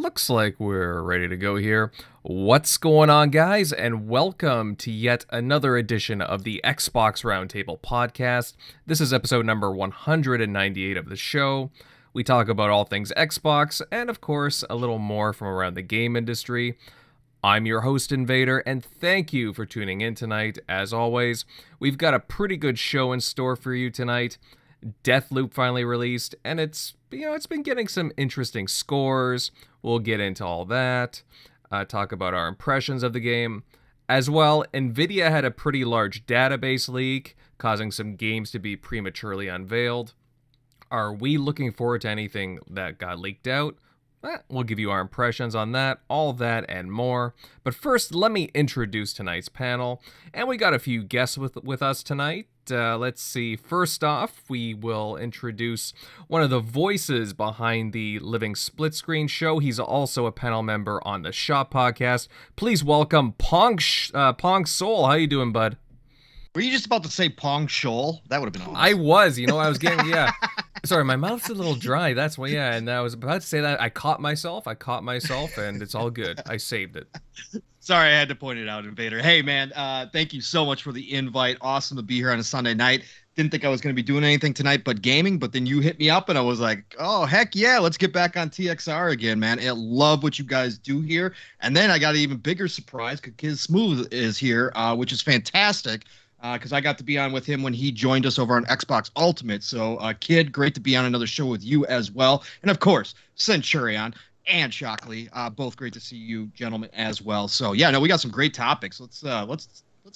looks like we're ready to go here. What's going on, guys? And welcome to yet another edition of the Xbox Roundtable Podcast. This is episode number 198 of the show. We talk about all things Xbox and, of course, a little more from around the game industry. I'm your host, Invader, and thank you for tuning in tonight. As always, we've got a pretty good show in store for you tonight. Deathloop finally released, and it's been getting some interesting scores. We'll get into all that, talk about our impressions of the game. As well, NVIDIA had a pretty large database leak, causing some games to be prematurely unveiled. Are we looking forward to anything that got leaked out? We'll give you our impressions on that, all that, and more. But first, let me introduce tonight's panel. And we got a few guests with us tonight. Let's see. First off, we will introduce one of the voices behind the Living Split Screen show. He's also a panel member on the Shop Podcast. Please welcome Pong Soul. How you doing, bud? Were you just about to say Pong Shoal? That would have been awesome. I was. I was getting, yeah. Sorry, my mouth's a little dry. That's why, yeah. And I was about to say that. I caught myself, and it's all good. I saved it. Sorry, I had to point it out, Invader. Hey, man, thank you so much for the invite. Awesome to be here on a Sunday night. Didn't think I was going to be doing anything tonight but gaming, but then you hit me up, and I was like, oh, heck yeah, let's get back on TXR again, man. I love what you guys do here. And then I got an even bigger surprise because KidSmoove is here, which is fantastic. Because I got to be on with him when he joined us over on Xbox Ultimate. So, Kid, great to be on another show with you as well. And, of course, Centurion and Shockley, both great to see you gentlemen as well. So, yeah, no, we got some great topics. Let's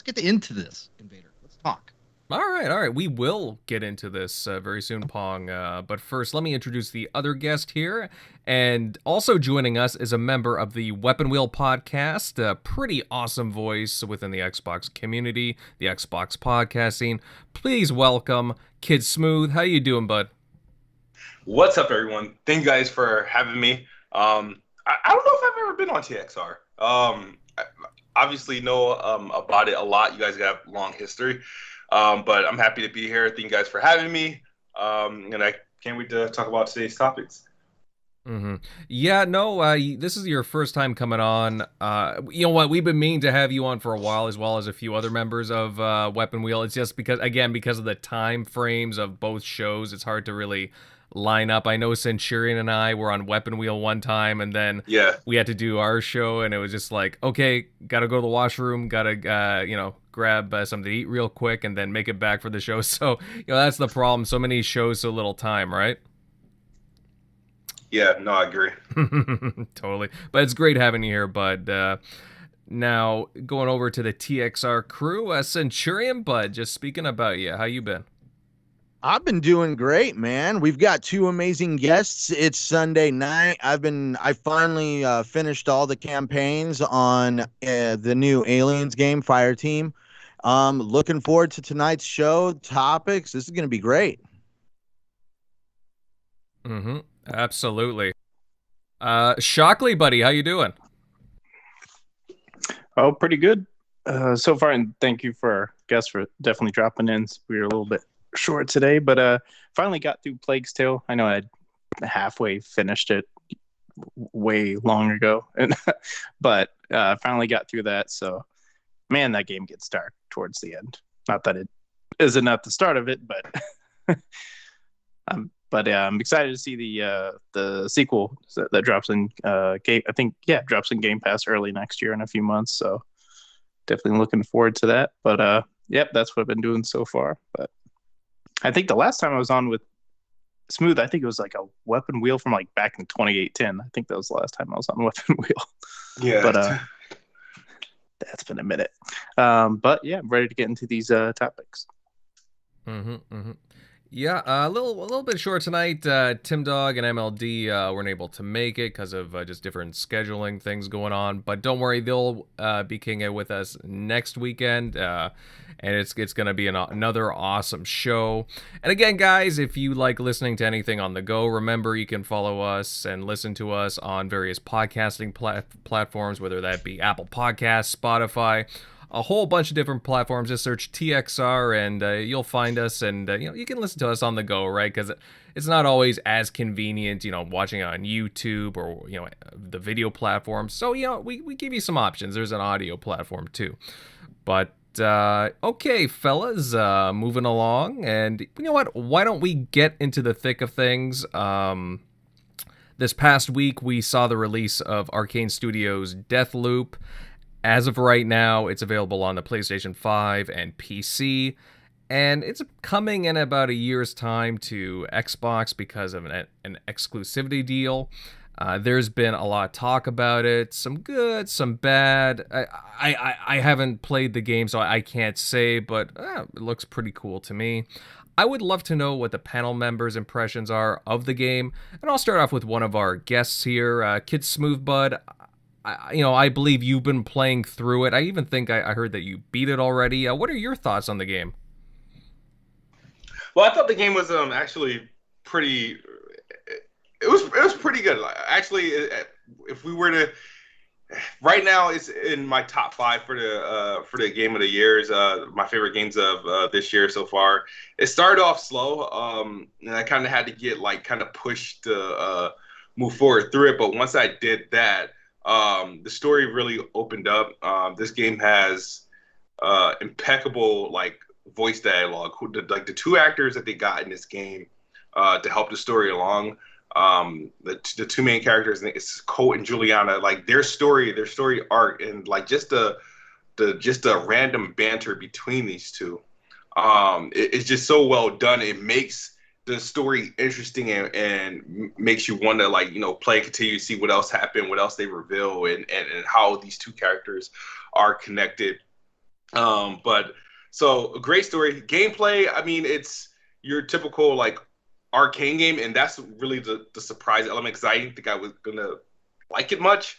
get into this, Invader. Let's talk. All right. We will get into this very soon, Pong. But first, let me introduce the other guest here. And also joining us is a member of the Weapon Wheel Podcast, a pretty awesome voice within the Xbox community, the Xbox podcast scene. Please welcome KidSmoove. How you doing, bud? What's up, everyone? Thank you guys for having me. I don't know if I've ever been on TXR. I obviously know about it a lot. You guys got a long history. But I'm happy to be here. Thank you guys for having me. And I can't wait to talk about today's topics. Mm-hmm. Yeah, no, this is your first time coming on. You know what? We've been meaning to have you on for a while, as well as a few other members of Weapon Wheel. It's just because of the time frames of both shows, it's hard to really line up. I know Centurion and I were on Weapon Wheel one time, and then we had to do our show, and it was just like, okay, gotta go to the washroom, gotta grab something to eat real quick, and then make it back for the show. So that's the problem. So many shows, so little time, right? Yeah, no, I agree. Totally. But it's great having you here, bud. Now going over to the TXR crew, Centurion, bud. Just speaking about you, how you been? I've been doing great, man. We've got two amazing guests. It's Sunday night. I finally finished all the campaigns on the new Aliens game, Fireteam. Looking forward to tonight's show topics. This is going to be great. Mm-hmm. Absolutely. Shockley, buddy, how you doing? Oh, pretty good so far, and thank you for our guests for definitely dropping in. We were a little bit short today, but finally got through Plague's Tale. I know I'd halfway finished it way long ago, but finally got through that. So, man, that game gets dark towards the end. Not that it isn't at the start of it, but I'm excited to see the sequel that drops in game. I think drops in Game Pass early next year in a few months. So definitely looking forward to that. But that's what I've been doing so far. But I think the last time I was on with Smooth, I think it was like a Weapon Wheel from like back in 2010. I think that was the last time I was on Weapon Wheel. Yeah. But that's been a minute. But yeah, I'm ready to get into these topics. Mm-hmm. Yeah, a little bit short tonight. Tim Dog and MLD weren't able to make it because of just different scheduling things going on. But don't worry, they'll be kicking it with us next weekend. And it's going to be another awesome show. And again, guys, if you like listening to anything on the go, remember you can follow us and listen to us on various podcasting platforms, whether that be Apple Podcasts, Spotify, a whole bunch of different platforms. Just search TXR and you'll find us, and you can listen to us on the go, right? Because it's not always as convenient, watching on YouTube or the video platforms. So we give you some options. There's an audio platform too, but. Okay, fellas, moving along, and you know what? Why don't we get into the thick of things? This past week, we saw the release of Arkane Studios' Deathloop. As of right now, it's available on the PlayStation 5 and PC, and it's coming in about a year's time to Xbox because of an exclusivity deal. There's been a lot of talk about it, some good, some bad. I haven't played the game, so I can't say, but it looks pretty cool to me. I would love to know what the panel members' impressions are of the game, and I'll start off with one of our guests here, KidSmoove, bud. I believe you've been playing through it. I even think I heard that you beat it already. What are your thoughts on the game? Well, I thought the game was actually pretty. It was pretty good. Actually, if we were to, right now it's in my top 5 for the game of the years. My favorite games of this year so far. It started off slow, and I kind of had to get kind of pushed to move forward through it. But once I did that, the story really opened up. This game has impeccable voice dialogue. The 2 actors that they got in this game to help the story along. The 2 main characters, it's Colt and Juliana, their story arc, and just the random banter between these 2. It's just so well done. It makes the story interesting and makes you want to play and continue to see what else happened, what else they reveal, and how these 2 characters are connected. But so a great story. Gameplay, I mean, it's your typical Arkane game, and that's really the surprise element, because I didn't think I was gonna like it much.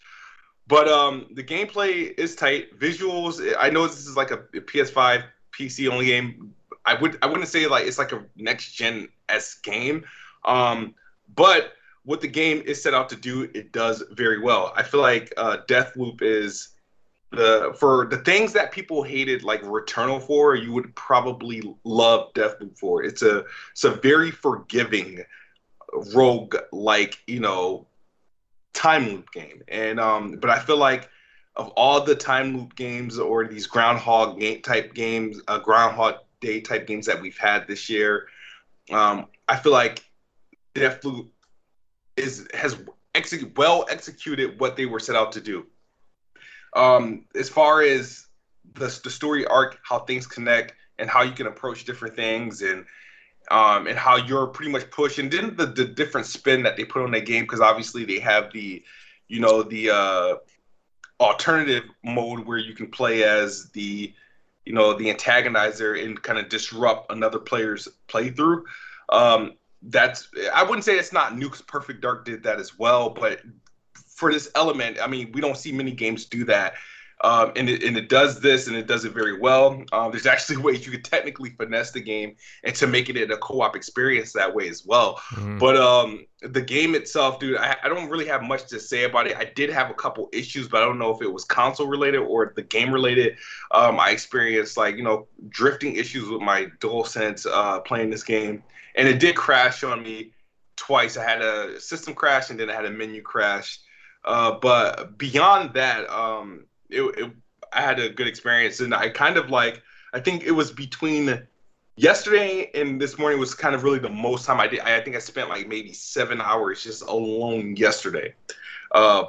But the gameplay is tight. Visuals, I know this is a PS5 PC only game. I wouldn't say it's a next gen-esque game. But what the game is set out to do, it does very well. I feel like Deathloop is for the things that people hated Returnal for, you would probably love Deathloop for. It's a very forgiving rogue time loop game. And but I feel like of all the time loop games or these Groundhog Day type games that we've had this year, I feel like Deathloop has well executed what they were set out to do. As far as the story arc, how things connect, and how you can approach different things, and how you're pretty much pushed, and then the different spin that they put on that game, because obviously they have the alternative mode where you can play as the antagonizer and kind of disrupt another player's playthrough. I wouldn't say it's not new, because Perfect Dark did that as well, but for this element, I mean, we don't see many games do that. And it does this, and it does it very well. There's actually ways you could technically finesse the game and to make it a co-op experience that way as well. Mm-hmm. But the game itself, dude, I don't really have much to say about it. I did have a couple issues, but I don't know if it was console related or the game related. I experienced drifting issues with my DualSense playing this game, and it did crash on me twice. I had a system crash, and then I had a menu crash. But beyond that, I had a good experience, and I kind of I think it was between yesterday and this morning was kind of really the most time I did. I think I spent maybe 7 hours just alone yesterday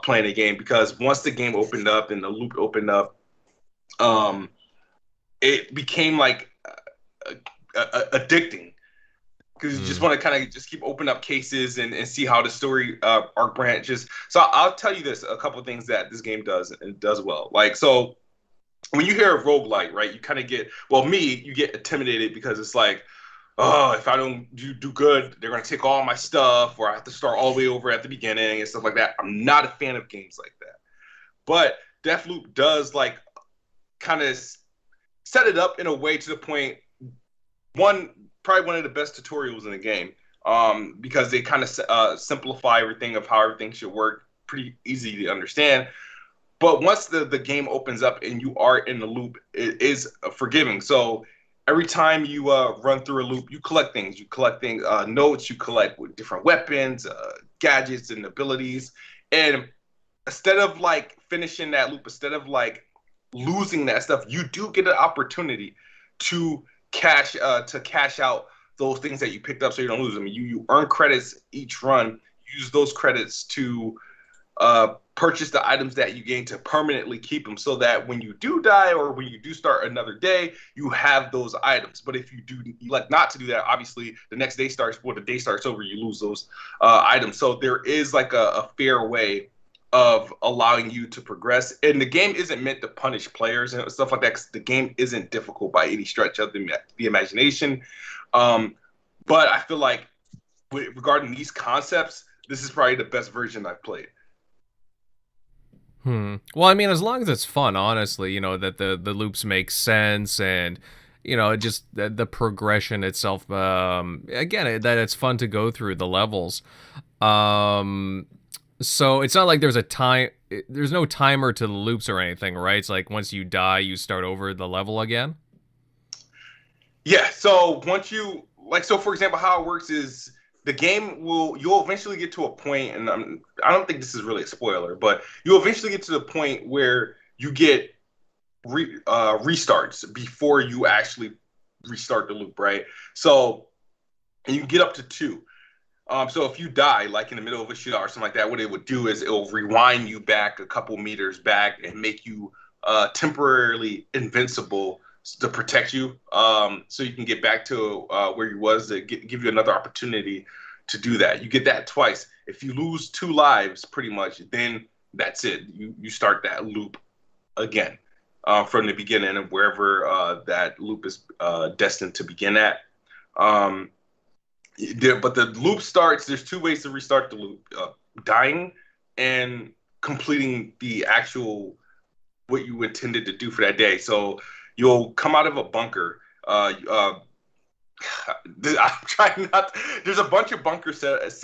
playing the game, because once the game opened up and the loop opened up, it became addicting. Because you just want to kind of just keep opening up cases and see how the story arc branches. So I'll tell you this, a couple of things that this game does and does well. So when you hear a roguelike, right, you kind of get, you get intimidated, because it's oh, if I don't do good, they're going to take all my stuff, or I have to start all the way over at the beginning and stuff like that. I'm not a fan of games like that. But Deathloop does kind of set it up in a way to the point, probably one of the best tutorials in the game, because they kind of simplify everything of how everything should work, pretty easy to understand. But once the game opens up and you are in the loop, it is forgiving. So every time you run through a loop, you collect things. You collect things, notes. You collect with different weapons, gadgets, and abilities. And instead of like finishing that loop, instead of like losing that stuff, you do get an opportunity to cash out those things that you picked up, so you don't lose them. You earn credits each run. Use those credits to purchase the items that you gain to permanently keep them, so that when you do die or when you do start another day, you have those items. But if you elect not to do that, obviously the next day starts, the day starts over, you lose those items. So there is like a fair way of allowing you to progress. And the game isn't meant to punish players and stuff like that, because the game isn't difficult by any stretch of the imagination. But I feel like regarding these concepts, this is probably the best version I've played. Well, I mean, as long as it's fun, honestly, that the loops make sense, and just the progression itself, again, that it's fun to go through the levels. So it's not like there's no timer to the loops or anything, right? It's like once you die, you start over the level again. Yeah, so once you for example, how it works is the game you'll eventually get to a point, and I don't think this is really a spoiler, but you'll eventually get to the point where you get restarts before you actually restart the loop, right? So, and you can get up to 2. So if you die, like in the middle of a shootout or something like that, what it would do is it'll rewind you back a couple meters back and make you temporarily invincible to protect you, so you can get back to where you was, to give you another opportunity to do that. You get that twice. If you lose 2 lives, pretty much, then that's it. You start that loop again from the beginning of wherever that loop is destined to begin at. But the loop starts, there's 2 ways to restart the loop: dying and completing the actual what you intended to do for that day. So you'll come out of a bunker. I'm trying not. There's a bunch of bunkers there, as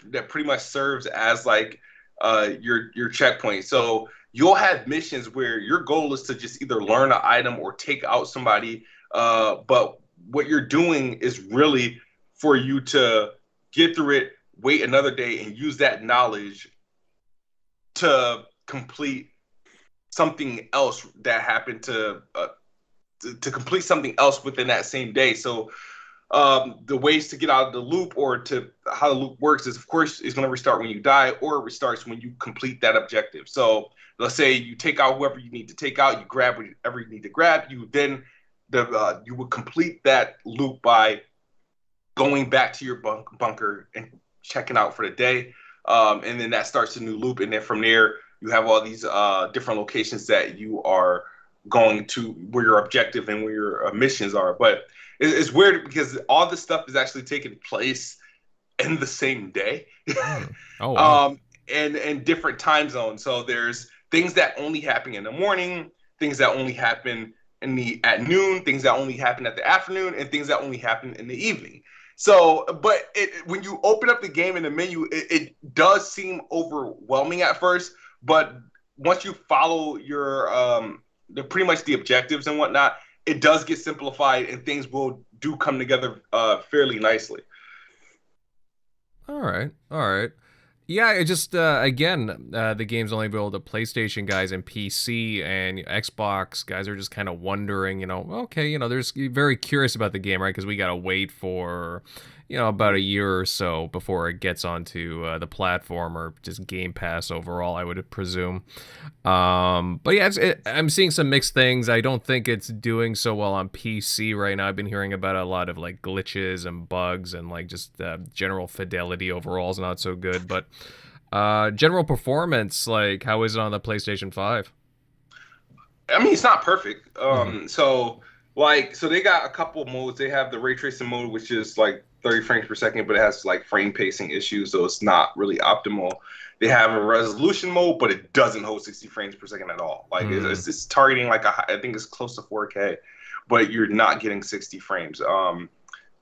that pretty much serves as like your checkpoint. So you'll have missions where your goal is to just either learn an item or take out somebody. But what you're doing is really for you to get through it, wait another day, and use that knowledge to complete something else that happened to complete something else within that same day. So the ways to get out of the loop, or to how the loop works, is of course it's going to restart when you die, or it restarts when you complete that objective. So let's say you take out whoever you need to take out, you grab whatever you need to grab, you would complete that loop by going back to your bunker and checking out for the day, and then that starts a new loop. And then from there, you have all these different locations that you are going to, where your objective and where your missions are. But it's weird because all this stuff is actually taking place in the same day. Oh, wow. And different time zones. So there's things that only happen in the morning, things that only happen at noon, things that only happen at the afternoon, and things that only happen in the evening. So, but when you open up the game in the menu, it does seem overwhelming at first. But once you follow your pretty much the objectives and whatnot, it does get simplified, and things do come together fairly nicely. All right. Yeah, it just again, the game's only available to PlayStation guys and PC, and Xbox guys are just kind of wondering, okay, there's very curious about the game, right? Because we gotta wait for about a year or so before it gets onto the platform, or just Game Pass overall, I would presume. But yeah, I'm seeing some mixed things. I don't think it's doing so well on PC right now. I've been hearing about a lot of like glitches and bugs, and like just general fidelity overall is not so good. But general performance, like how is it on the PlayStation 5? I mean, it's not perfect. So they got a couple modes. They have the ray tracing mode, which is like 30 frames per second, but it has like frame pacing issues, so it's not really optimal. They have a resolution mode, but it doesn't hold 60 frames per second at all. Like it's targeting like I think it's close to 4K, but you're not getting 60 frames.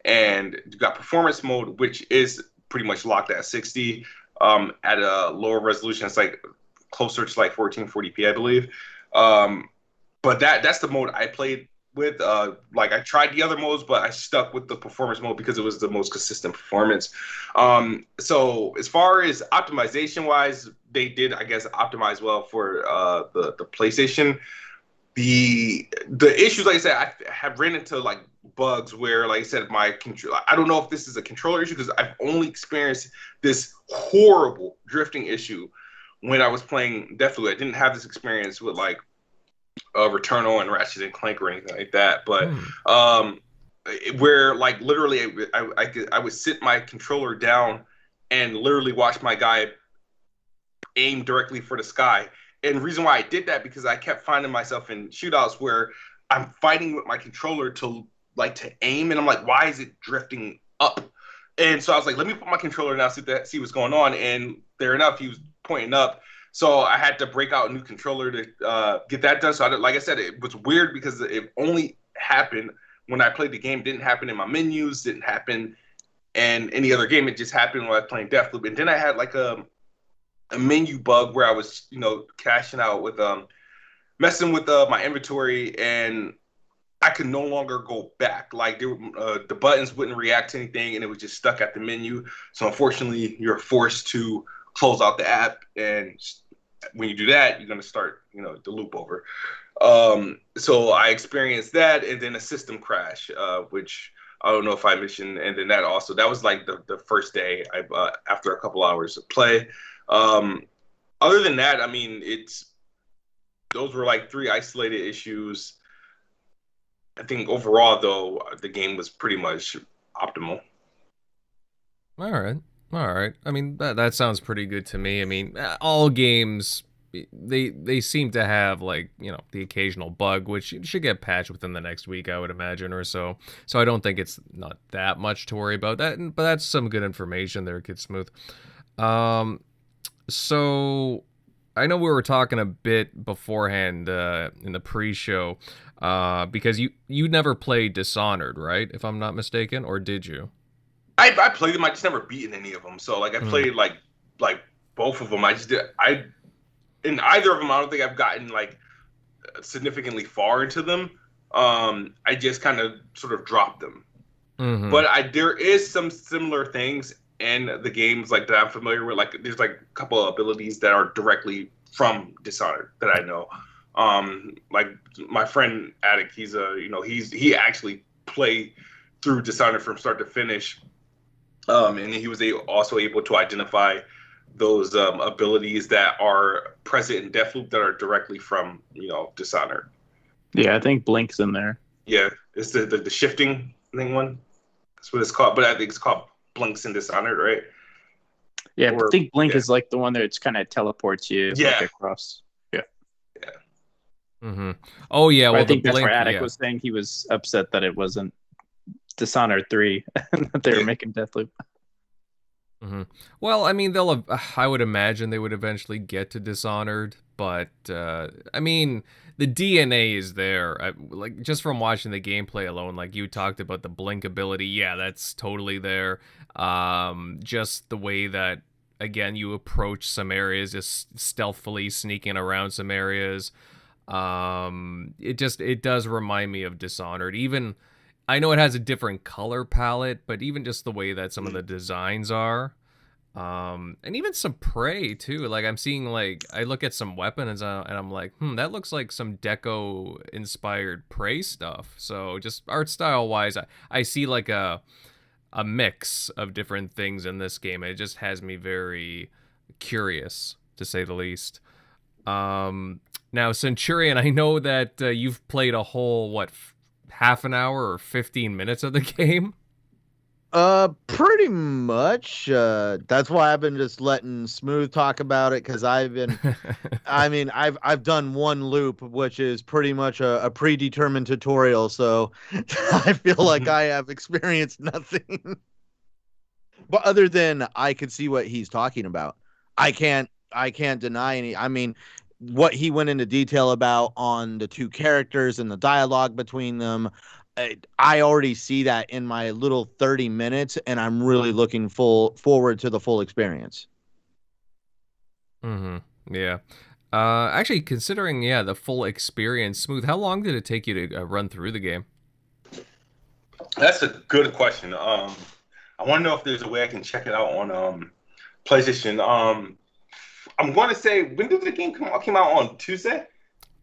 And you got performance mode, which is pretty much locked at 60. at a lower resolution. It's like closer to like 1440p, I believe. But that's the mode I played with. Like I tried the other modes, but I stuck with the performance mode because it was the most consistent performance. So as far as optimization wise, they did, I guess, optimize well for the PlayStation. The issues, like I said, I have ran into like bugs where, like I said, my control. I don't know if this is a controller issue because I've only experienced this horrible drifting issue when I was playing Deathloop. I didn't have this experience with like Returnal and Ratchet and Clank or anything like that. But where like literally I would sit my controller down and literally watch my guy aim directly for the sky. And the reason why I did that because I kept finding myself in shootouts where I'm fighting with my controller to aim, and I'm like, why is it drifting up? And so I was like, let me put my controller down, see what's going on. And fair enough, he was pointing up. So I had to break out a new controller to get that done. So like I said, it was weird because it only happened when I played the game. It didn't happen in my menus, didn't happen in any other game. It just happened when I was playing Deathloop. And then I had like a menu bug where I was, cashing out with messing with my inventory, and I could no longer go back. Like the buttons wouldn't react to anything, and it was just stuck at the menu. So unfortunately, you're forced to close out the app, and when you do that, you're going to start, the loop over. So I experienced that, and then a system crash, which I don't know if I mentioned, and then that was like the first day after a couple hours of play. Other than that, I mean, those were like 3 isolated issues. I think overall, though, the game was pretty much optimal. All right. I mean, that sounds pretty good to me. I mean, all games, they seem to have like, the occasional bug, which should get patched within the next week, I would imagine, or so. So I don't think it's not that much to worry about that. But that's some good information there, KidSmoove. So I know we were talking a bit beforehand in the pre-show because you never played Dishonored, right? If I'm not mistaken, or did you? I played them. I just never beaten any of them. So like I played like both of them. In either of them, I don't think I've gotten like significantly far into them. I just kind of sort of dropped them. Mm-hmm. But there is some similar things in the games like that I'm familiar with. Like there's like a couple of abilities that are directly from Dishonored that I know. Like my friend Attic, he actually played through Dishonored from start to finish. And he was also able to identify those abilities that are present in Deathloop that are directly from, Dishonored. Yeah, I think Blink's in there. Yeah, it's the shifting thing one. That's what it's called, but I think it's called Blinks in Dishonored, right? Yeah, I think Blink is like the one that kind of teleports you across. Yeah. Yeah. Mm-hmm. Oh, yeah. Well, I think that's where Attic was saying he was upset that it wasn't Dishonored 3 that they were making Deathloop. Mm-hmm. Well, I mean, I would imagine they would eventually get to Dishonored, but I mean, the DNA is there. Like just from watching the gameplay alone, like you talked about the blink ability, yeah, that's totally there. Just the way that again you approach some areas, just stealthily sneaking around some areas. It does remind me of Dishonored. Even I know it has a different color palette, but even just the way that some of the designs are, and even some Prey too. Like I'm seeing, like I look at some weapons and I'm like, that looks like some Deco inspired Prey stuff. So just art style wise, I see like a mix of different things in this game. It just has me very curious, to say the least. Now Centurion, I know that you've played a whole half an hour or 15 minutes of the game? Pretty much. That's why I've been just letting Smooth talk about it, because I've done one loop, which is pretty much a predetermined tutorial, so I feel like I have experienced nothing. But other than I could see what he's talking about. I can't deny any. I mean, what he went into detail about on the two characters and the dialogue between them, I already see that in my little 30 minutes, and I'm really looking forward to the full experience. Yeah. Actually, considering the full experience, Smooth, how long did it take you to run through the game? That's a good question. I want to know if there's a way I can check it out on PlayStation. I'm going to say, when did the game came out on Tuesday?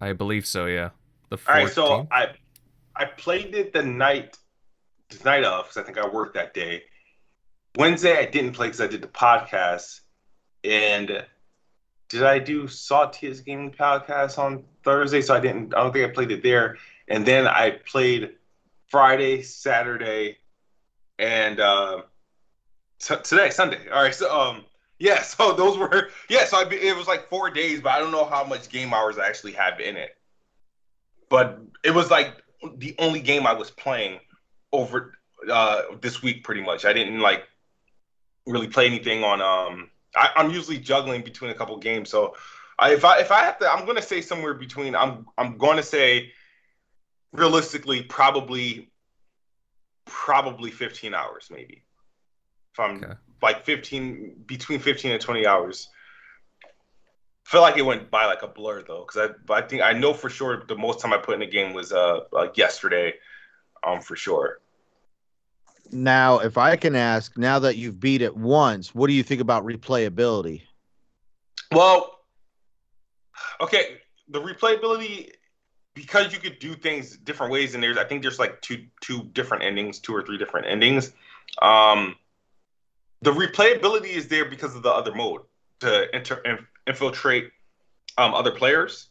I believe so. Yeah, the All right, 14th. so I played it the night of, because I think I worked that day. Wednesday I didn't play because I did the podcast, and did I do Saltiest Gaming Podcast on Thursday? So I didn't. I don't think I played it there. And then I played Friday, Saturday, and today, Sunday. All right. So yeah. So those were So it was like 4 days, but I don't know how much game hours I actually have in it. But it was like the only game I was playing over this week, pretty much. I didn't like really play anything on. I'm usually juggling between a couple games, so if I have to, I'm going to say somewhere between. I'm going to say realistically probably 15 hours, maybe. If I'm like 15, between 15 and 20 hours. I feel like it went by like a blur though, because I think I know for sure the most time I put in a game was like yesterday, for sure. Now, if I can ask, now that you've beat it once, what do you think about replayability? Well, okay, the replayability, because you could do things different ways, and I think there's like two different endings, 2 or 3 different endings. The replayability is there because of the other mode to infiltrate other players.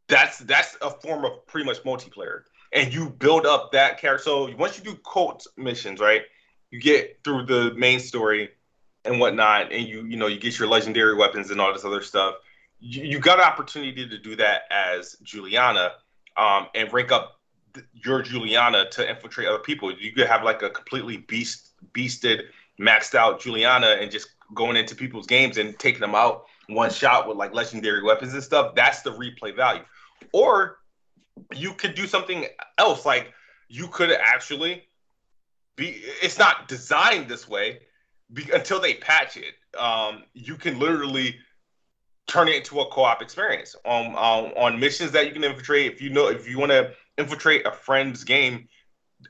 That's a form of pretty much multiplayer, and you build up that character. So once you do cult missions, right, you get through the main story and whatnot, and you get your legendary weapons and all this other stuff. You got an opportunity to do that as Juliana, and rank up your Juliana to infiltrate other people. You could have like a completely beasted, maxed out Juliana and just going into people's games and taking them out one shot with like legendary weapons and stuff. That's the replay value. Or you could do something else, like you could actually it's not designed this way until they patch it. You can literally turn it into a co-op experience on missions that you can infiltrate. If you want to infiltrate a friend's game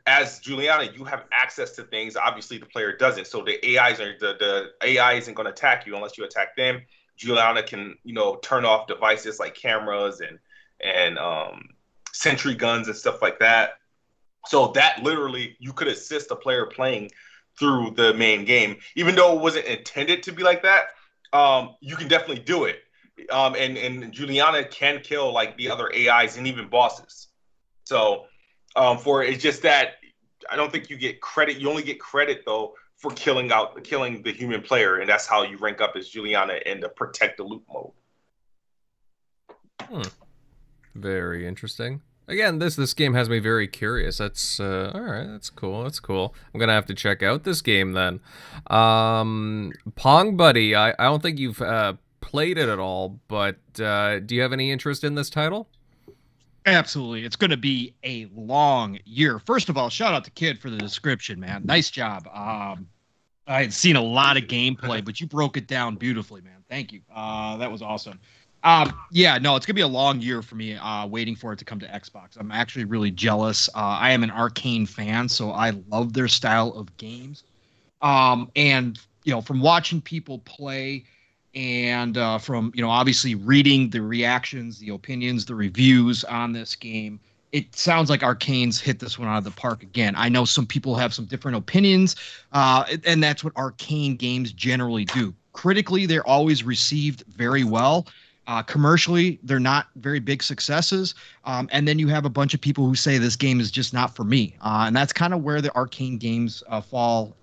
as Juliana, you have access to things. Obviously, the player doesn't. So the AI isn't going to attack you unless you attack them. Juliana can turn off devices like cameras and sentry guns and stuff like that. So that literally, you could assist a player playing through the main game, even though it wasn't intended to be like that. You can definitely do it. And Juliana can kill like the other AIs and even bosses. So it's just that I don't think you get credit. You only get credit though for killing the human player, and that's how you rank up as Juliana in the protect the loop mode. Very interesting. Again, this game has me very curious. That's all right. That's cool. I'm gonna have to check out this game then. Pong Buddy, I don't think you've played it at all, but do you have any interest in this title? Absolutely. It's going to be a long year. First of all, shout out to Kid for the description, man. Nice job. I had seen a lot of gameplay, but you broke it down beautifully, man. Thank you. That was awesome. Yeah, no, it's going to be a long year for me waiting for it to come to Xbox. I'm actually really jealous. I am an Arkane fan, so I love their style of games. And, from watching people play and from, obviously reading the reactions, the opinions, the reviews on this game, it sounds like Arkane's hit this one out of the park again. I know some people have some different opinions, and that's what Arkane games generally do. Critically, they're always received very well. Commercially, they're not very big successes. And then you have a bunch of people who say this game is just not for me. And that's kind of where the Arkane games fall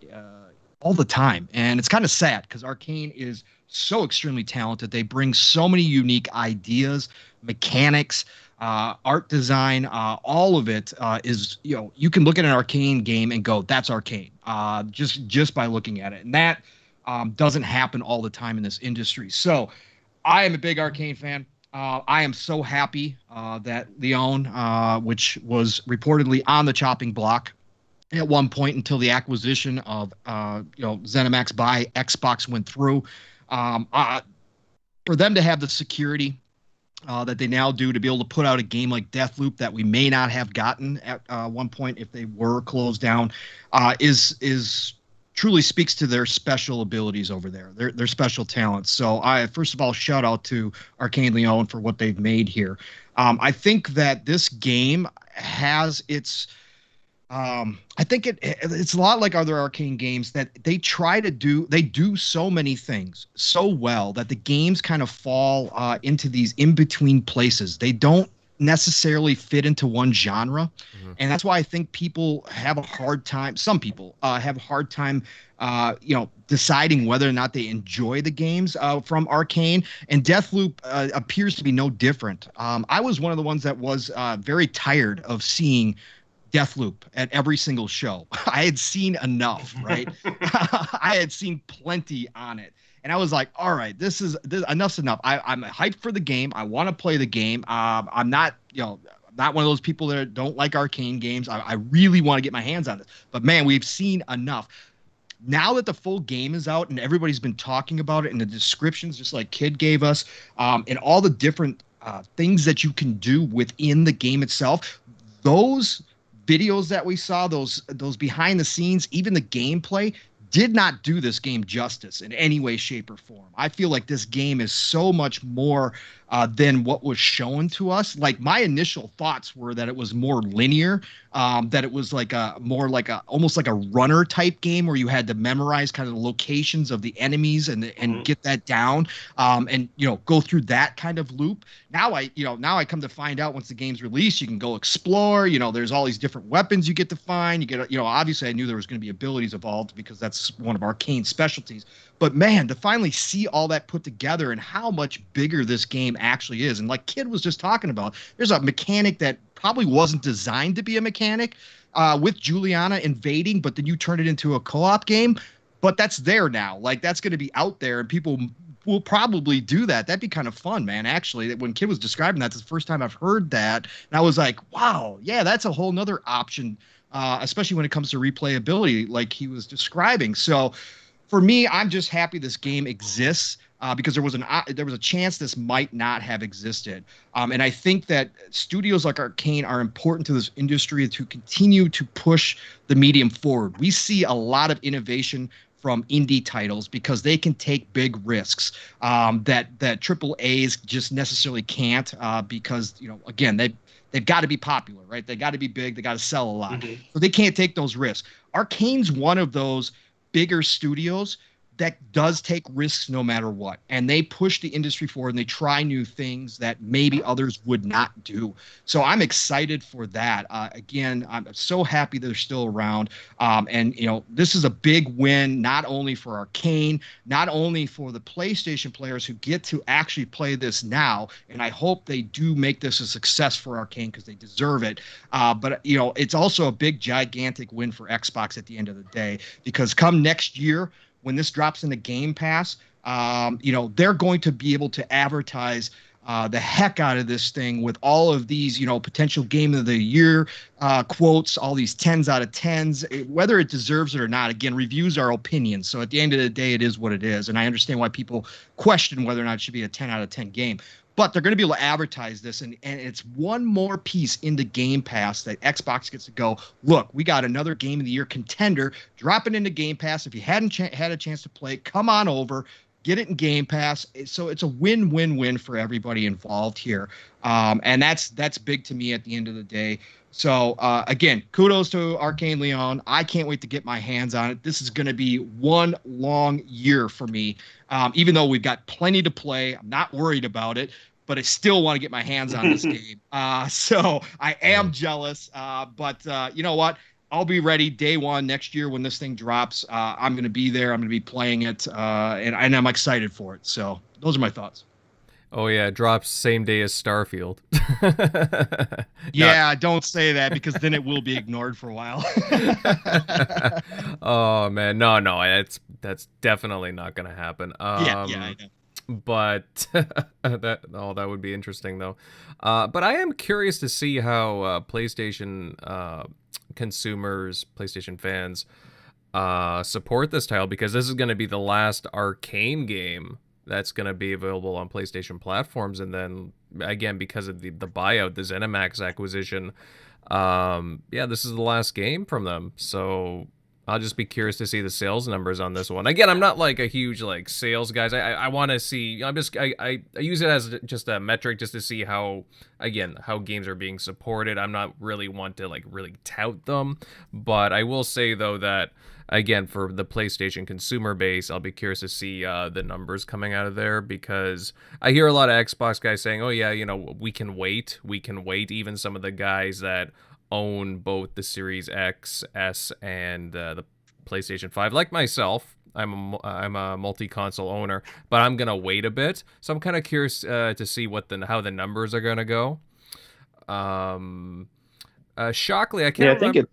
all the time. And it's kind of sad because Arkane is so extremely talented. They bring so many unique ideas, mechanics, art design, all of it is, you can look at an Arkane game and go, that's Arkane, just by looking at it. And that doesn't happen all the time in this industry. So I am a big Arkane fan. I am so happy that Leon, which was reportedly on the chopping block at one point until the acquisition of ZeniMax by Xbox went through. for them to have the security that they now do to be able to put out a game like Deathloop that we may not have gotten at one point if they were closed down is truly speaks to their special abilities over there, their special talents. So I, first of all, shout out to Arkane Lyon for what they've made here. I think that this game has its I think it's a lot like other Arkane games that they do so many things so well that the games kind of fall into these in-between places. They don't necessarily fit into one genre. And that's why I think people have a hard time. Some people have a hard time, deciding whether or not they enjoy the games from Arkane. And Deathloop appears to be no different. I was one of the ones that was very tired of seeing Deathloop at every single show. I had seen enough, right? I had seen plenty on it. And I was like, all right, this enough's enough. I'm hyped for the game. I want to play the game. I'm not, not one of those people that don't like Arkane games. I really want to get my hands on this. But man, we've seen enough. Now that the full game is out and everybody's been talking about it and the descriptions, just like Kid gave us, and all the different things that you can do within the game itself, those videos that we saw, those behind the scenes, even the gameplay, did not do this game justice in any way, shape, or form. I feel like this game is so much more than what was shown to us. Like, my initial thoughts were that it was more linear, that it was like almost like a runner type game where you had to memorize kind of the locations of the enemies and get that down, and go through that kind of loop. Now I come to find out, once the game's released, you can go explore. There's all these different weapons you get to find. You get, obviously I knew there was going to be abilities involved because that's one of Arkane's specialties. But man, to finally see all that put together and how much bigger this game actually is. And like Kid was just talking about, there's a mechanic that probably wasn't designed to be a mechanic with Juliana invading, but then you turn it into a co-op game. But that's there now. Like, that's going to be out there and people will probably do that. That'd be kind of fun, man. Actually, when Kid was describing that, it's the first time I've heard that. And I was like, wow, yeah, that's a whole nother option, especially when it comes to replayability, like he was describing. So for me, I'm just happy this game exists because there was a chance this might not have existed. And I think that studios like Arkane are important to this industry to continue to push the medium forward. We see a lot of innovation from indie titles because they can take big risks that triple A's just necessarily can't because, again, they've got to be popular, right? They got to be big. They got to sell a lot. So they can't take those risks. Arkane's one of those bigger studios that does take risks no matter what. And they push the industry forward and they try new things that maybe others would not do. So I'm excited for that. Again, I'm so happy they're still around. And this is a big win, not only for Arkane, not only for the PlayStation players who get to actually play this now. And I hope they do make this a success for Arkane because they deserve it. But it's also a big, gigantic win for Xbox at the end of the day, because come next year, when this drops into Game Pass, they're going to be able to advertise the heck out of this thing with all of these, potential Game of the Year quotes, all these 10s out of 10s, whether it deserves it or not. Again, reviews are opinions. So at the end of the day, it is what it is. And I understand why people question whether or not it should be a 10 out of 10 game. But they're going to be able to advertise this, and it's one more piece into Game Pass that Xbox gets to go, look, we got another Game of the Year contender, drop it into Game Pass. If you hadn't had a chance to play, come on over, get it in Game Pass. So it's a win-win-win for everybody involved here. And that's big to me at the end of the day. So, again, kudos to Arkane Lyon. I can't wait to get my hands on it. This is going to be one long year for me. Even though we've got plenty to play, I'm not worried about it, but I still want to get my hands on this game. So I am jealous, but you know what? I'll be ready day one next year when this thing drops. I'm going to be there. I'm going to be playing it, and I'm excited for it. So those are my thoughts. Oh yeah, it drops same day as Starfield. Yeah, don't say that because then it will be ignored for a while. Oh man, no, that's definitely not gonna happen. Yeah, I know. But that would be interesting though. But I am curious to see how PlayStation consumers, PlayStation fans, support this title, because this is going to be the last Arkane game that's going to be available on PlayStation platforms. And then again, because of the buyout, the ZeniMax acquisition, yeah, this is the last game from them. So I'll just be curious to see the sales numbers on this one. Again, I'm not like a huge like sales guys. I want to see. I use it as just a metric just to see how games are being supported. I'm not really want to like really tout them, but I will say though that again for the PlayStation consumer base, I'll be curious to see the numbers coming out of there, because I hear a lot of Xbox guys saying, "Oh yeah, we can wait. Even some of the guys that own both the Series X, S, and the PlayStation 5. Like myself, I'm a multi-console owner, but I'm gonna wait a bit. So I'm kind of curious to see how the numbers are gonna go. Shockley, I can't remember.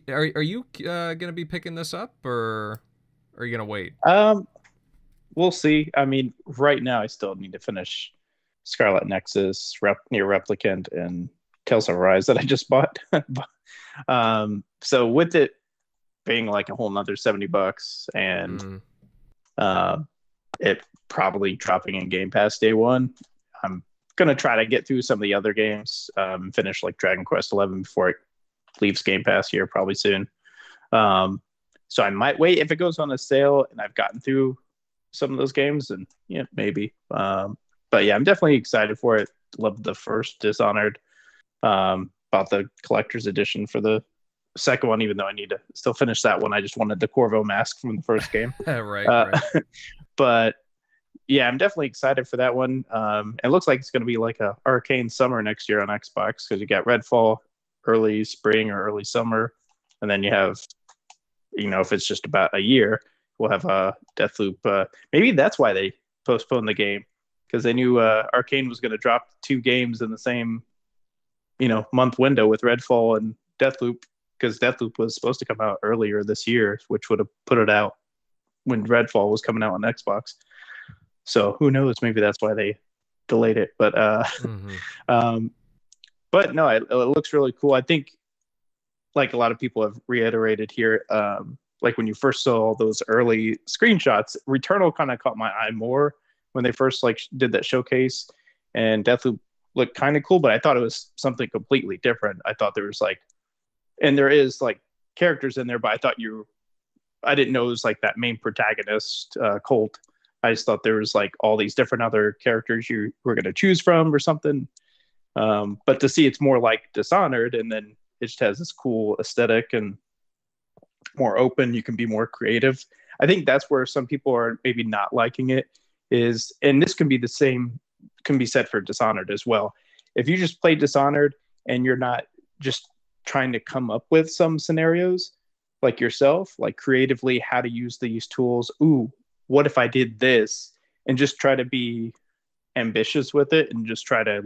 Are you gonna be picking this up, or are you gonna wait? We'll see. I mean, right now I still need to finish Scarlet Nexus, Near Replicant, and Tales of Arise that I just bought. So with it being like a whole nother $70 and it probably dropping in Game Pass day one, I'm gonna try to get through some of the other games, finish like Dragon Quest 11 before it leaves Game Pass here probably soon. So I might wait if it goes on a sale and I've gotten through some of those games, and yeah, maybe. But yeah, I'm definitely excited for it. Loved the first Dishonored. Bought the collector's edition for the second one, even though I need to still finish that one. I just wanted the Corvo mask from the first game. right. But yeah, I'm definitely excited for that one. It looks like it's going to be like a Arkane summer next year on Xbox, because you got Redfall early spring or early summer, and then you have, if it's just about a year, we'll have a Deathloop. Maybe that's why they postponed the game, because they knew Arkane was going to drop 2 games in the same month window with Redfall and Deathloop, because Deathloop was supposed to come out earlier this year, which would have put it out when Redfall was coming out on Xbox. So who knows? Maybe that's why they delayed it. But but no, it looks really cool. I think, like a lot of people have reiterated here, like when you first saw those early screenshots, Returnal kind of caught my eye more when they first did that showcase, and Deathloop looked kind of cool, but I thought it was something completely different. I thought there was and there is characters in there, but I didn't know it was that main protagonist, Colt. I just thought there was all these different other characters you were going to choose from or something. But to see it's more like Dishonored, and then it just has this cool aesthetic and more open, you can be more creative. I think that's where some people are maybe not liking it is, and this can be said for Dishonored as well. If you just play Dishonored and you're not just trying to come up with some scenarios yourself, creatively how to use these tools. Ooh, what if I did this? And just try to be ambitious with it, and just try to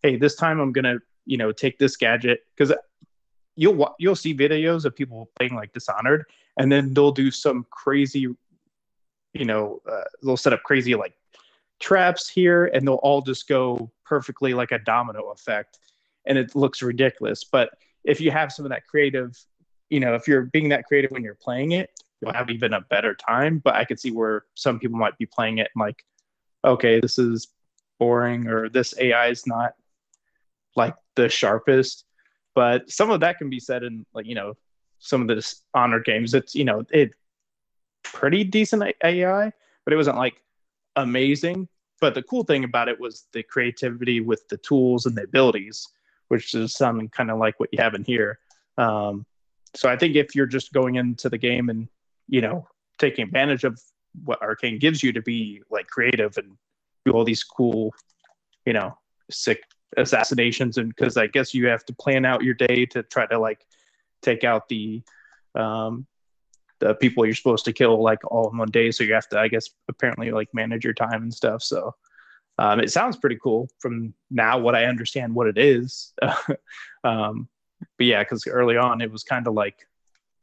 hey, this time I'm gonna take this gadget, because you'll see videos of people playing Dishonored, and then they'll do some crazy, they'll set up crazy traps here, and they'll all just go perfectly like a domino effect, and it looks ridiculous. But if you have some of that creative, if you're being that creative when you're playing it, you'll have even a better time. But I could see where some people might be playing it and okay, this is boring, or this AI is not the sharpest. But some of that can be said in some of the Dishonored games. It's it pretty decent AI, but it wasn't amazing. But the cool thing about it was the creativity with the tools and the abilities, which is something kind of like what you have in here. So I think if you're just going into the game and taking advantage of what Arkane gives you to be creative and do all these cool sick assassinations, and because I guess you have to plan out your day to try to take out the people you're supposed to kill all in one day, so you have to, I guess, apparently manage your time and stuff. So it sounds pretty cool from now what I understand what it is. But yeah, because early on it was kind of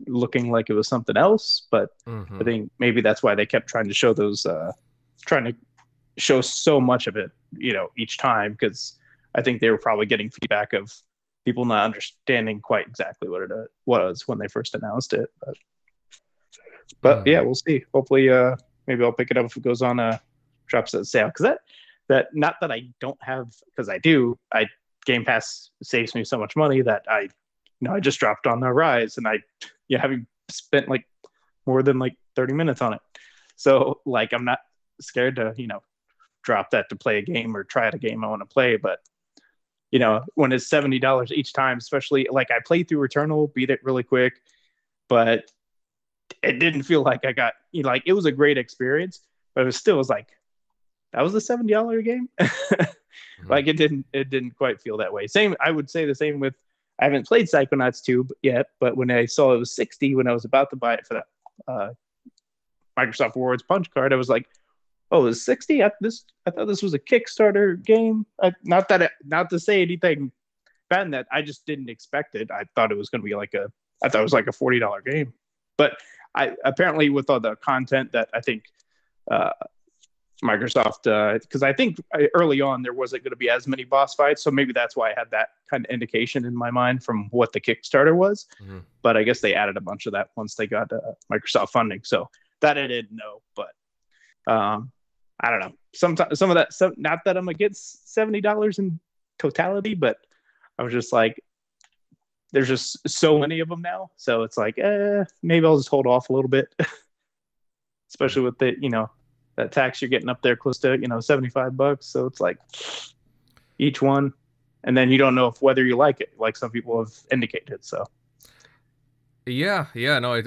looking like it was something else, but I think maybe that's why they kept trying to show those trying to show so much of it each time, because I think they were probably getting feedback of people not understanding quite exactly what it was when they first announced it. But yeah, we'll see. Hopefully maybe I'll pick it up if it goes on drops at sale. Because that not that I don't have, because I do. Game Pass saves me so much money that I just dropped on the Rise, and having spent like more than like 30 minutes on it. So like I'm not scared to drop that to play a game or try out a game I want to play. But when it's $70 each time, especially like I played through Returnal, beat it really quick, but it didn't feel like I got like it was a great experience, but it was like that was a $70 game. Like it didn't quite feel that way. I would say the same with, I haven't played Psychonauts 2 yet, but when I saw it was 60 when I was about to buy it for that Microsoft Rewards punch card, I was like, oh, it's 60? I thought this was a Kickstarter game. Not to say anything bad in that, I just didn't expect it. I thought it was going to be like a $40 game. But I apparently with all the content that I think Microsoft, because I think early on there wasn't going to be as many boss fights, so maybe that's why I had that kind of indication in my mind from what the Kickstarter was. Mm-hmm. But I guess they added a bunch of that once they got Microsoft funding, so that I didn't know. But I don't know. Sometimes some of that, not that I'm against $70 in totality, but I was just like, there's just so many of them now, so it's like, maybe I'll just hold off a little bit, especially with the that tax you're getting up there close to $75. So it's like each one, and then you don't know whether you like it, like some people have indicated. So yeah, no,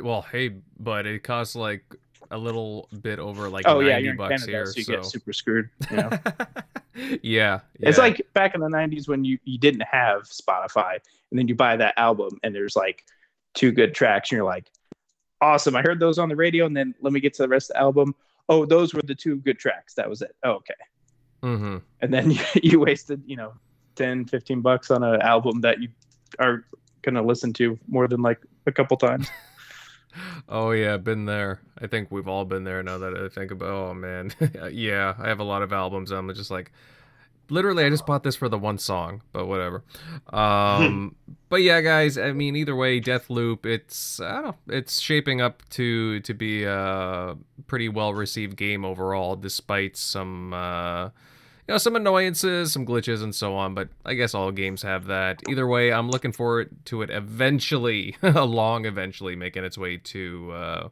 but it costs like a little bit over like $90 you're in Canada, here, so you get super screwed. Yeah, it's like back in the 90s when you didn't have Spotify, and then you buy that album and there's like 2 good tracks, and you're like, awesome, I heard those on the radio, and then let me get to the rest of the album. Oh, those were the 2 good tracks. That was it. Oh, okay. Mm-hmm. And then you wasted, $10-15 on an album that you are going to listen to more than like a couple times. Oh, yeah, been there. I think we've all been there now that I think about, oh, man. Yeah, I have a lot of albums. I'm just like, literally, I just bought this for the one song, but whatever. But yeah, guys, I mean, either way, Deathloop, it's shaping up to be a pretty well-received game overall, despite some, some annoyances, some glitches, and so on. But I guess all games have that. Either way, I'm looking forward to it eventually, eventually making its way to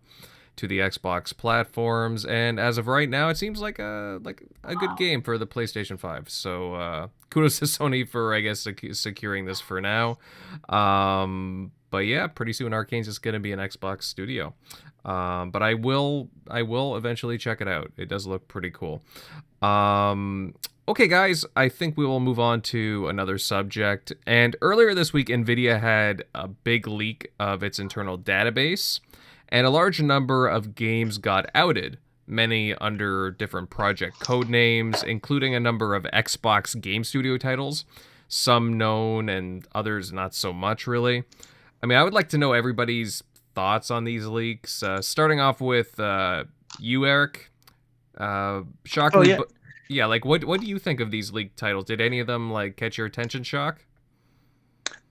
the Xbox platforms, and as of right now, it seems like a good game for the PlayStation 5. So kudos to Sony for, I guess, securing this for now. But yeah, pretty soon Arkane's is going to be an Xbox studio. But I will eventually check it out. It does look pretty cool. Okay, guys, I think we will move on to another subject. And earlier this week, NVIDIA had a big leak of its internal database, and a large number of games got outed, many under different project code names, including a number of Xbox Game Studio titles, some known and others not so much, really. I mean, I would like to know everybody's thoughts on these leaks, starting off with you, Eric. Shockingly, what do you think of these leaked titles? Did any of them catch your attention, Shock?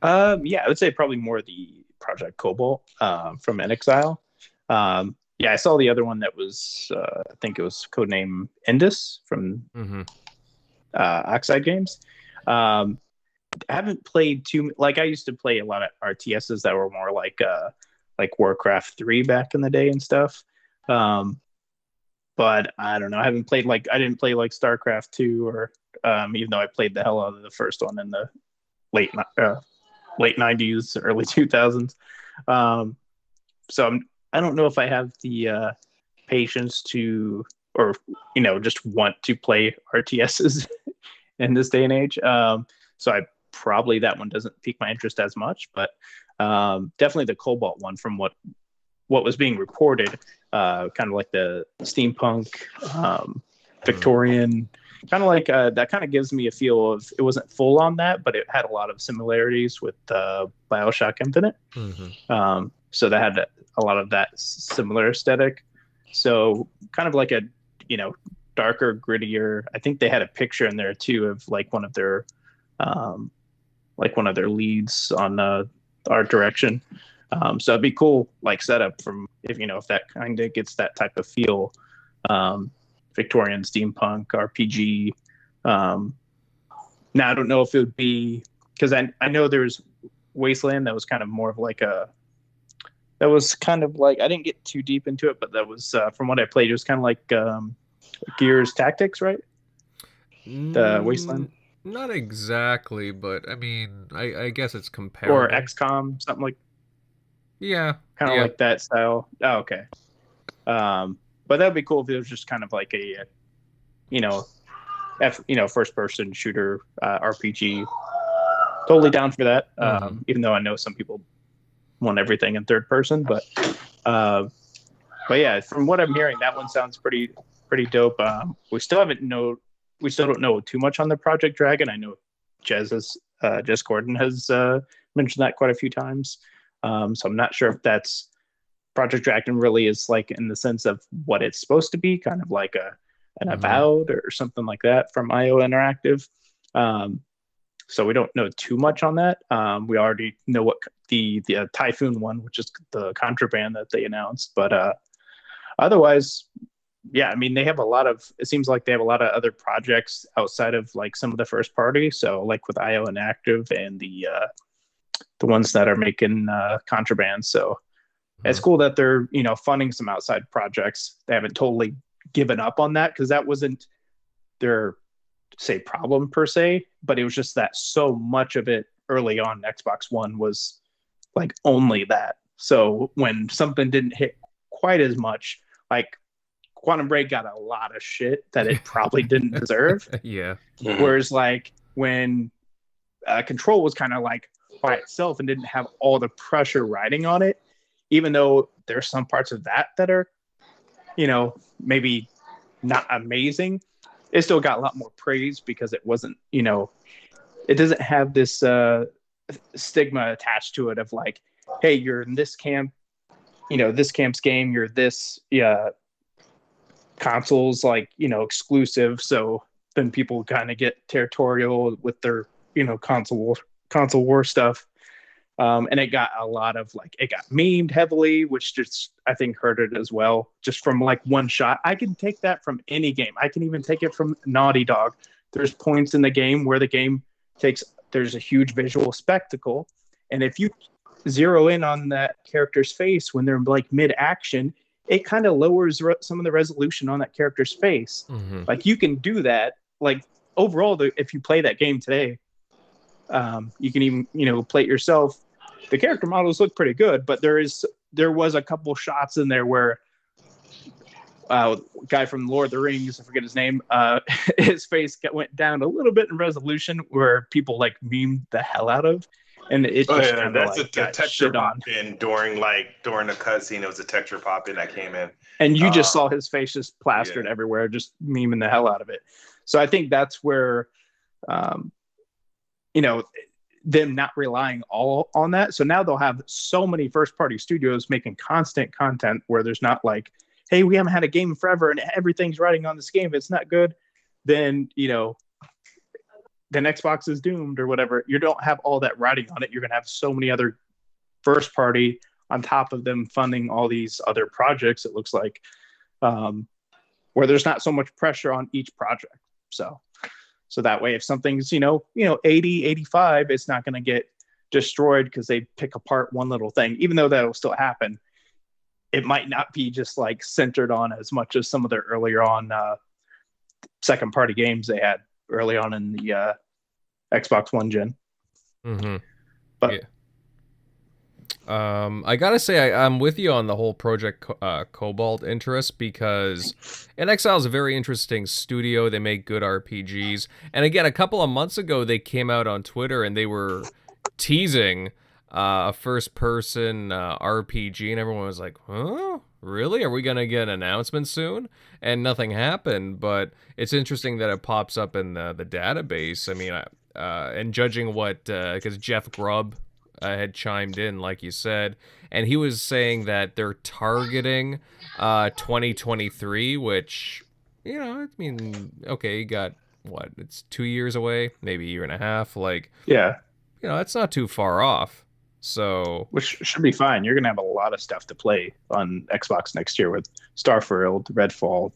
I would say probably more the Project Cobalt from Inexile. I saw the other one that was, I think it was codename Indus from Oxide Games. I haven't played I used to play a lot of RTSs that were more like Warcraft 3 back in the day and stuff. But I don't know. I haven't played I didn't play StarCraft 2 or even though I played the hell out of the first one in the late 90s, early 2000s. So I don't know if I have the patience to, or just want to play RTSs in this day and age. So that one doesn't pique my interest as much, but definitely the Cobalt one from what was being reported, kind of like the steampunk, Victorian, kind of like that kind of gives me a feel of, it wasn't full on that, but it had a lot of similarities with BioShock Infinite. So that had a lot of that similar aesthetic. So kind of like a, darker, grittier. I think they had a picture in there too of one of their leads on art direction. So it'd be cool, setup from if that kind of gets that type of feel. Victorian steampunk RPG. Now I don't know if it would be, because I know there's Wasteland that was kind of more of like I didn't get too deep into it, but that was from what I played, it was kind of like Gears Tactics, right? The Wasteland. Not exactly, but I mean, I guess it's comparable. Or XCOM, something like. Yeah. Kind of like that style. Oh, okay. But that'd be cool if it was just kind of like a, first person shooter RPG. Totally down for that. Even though I know some people want everything in third person, but yeah, from what I'm hearing, that one sounds pretty dope. We still don't know too much on the Project Dragon. I know Jez Gordon has mentioned that quite a few times. So I'm not sure if that's Project Dragon really is like in the sense of what it's supposed to be, kind of like an Avowed or something like that from IO Interactive. So we don't know too much on that. We already know what the Typhoon one, which is the Contraband that they announced, but otherwise, yeah, I mean, it seems like they have a lot of other projects outside of like some of the first party. So like with IO Interactive and the ones that are making Contraband. So it's cool that they're, funding some outside projects. They haven't totally given up on that, because that wasn't their problem per se, but it was just that so much of it early on Xbox One was like only that. So when something didn't hit quite as much, like Quantum Break got a lot of shit that it probably didn't deserve. Yeah. Whereas like when Control was kind of like by itself and didn't have all the pressure riding on it, even though there's some parts of that are, maybe not amazing, it still got a lot more praise because it wasn't, it doesn't have this stigma attached to it of like, hey, you're in this camp, this camp's game, you're this consoles like, exclusive. So then people kind of get territorial with their, console war stuff. And it got a lot of like, it got memed heavily, which just, I think, hurt it as well. Just from like one shot. I can take that from any game. I can even take it from Naughty Dog. There's points in the game where the game there's a huge visual spectacle. And if you zero in on that character's face when they're like mid-action, it kind of lowers some of the resolution on that character's face. Like you can do that. Like overall, if you play that game today, you can even, play it yourself. The character models look pretty good, but there was a couple shots in there where guy from Lord of the Rings, I forget his name, his face went down a little bit in resolution where people like memed the hell out of. And it just that's like a texture pop in during the cutscene. It was a texture pop in that came in, and you just saw his face just plastered everywhere, just memeing the hell out of it. So I think that's where, them not relying all on that. So now they'll have so many first party studios making constant content where there's not like, hey, we haven't had a game forever and everything's riding on this game. If it's not good, then then Xbox is doomed or whatever. You don't have all that riding on it. You're going to have so many other first party on top of them funding all these other projects, it looks like, where there's not so much pressure on each project. So that way, if something's, 80, 85, it's not going to get destroyed because they pick apart one little thing, even though that'll still happen. It might not be just like centered on as much as some of their earlier on second party games they had early on in the Xbox One gen. But I gotta say I'm with you on the whole Project Cobalt interest, because NXL is a very interesting studio. They make good RPGs, and again, a couple of months ago they came out on Twitter and they were teasing a first-person RPG, and everyone was like, huh? Really? Are we going to get an announcement soon? And nothing happened, but it's interesting that it pops up in the database. I mean, and judging what, because Jeff Grubb had chimed in, like you said, and he was saying that they're targeting 2023, which, I mean, okay, you got, it's 2 years away, maybe a year and a half, like, yeah, that's not too far off. So, which should be fine. You're going to have a lot of stuff to play on Xbox next year with Starfield, Redfall,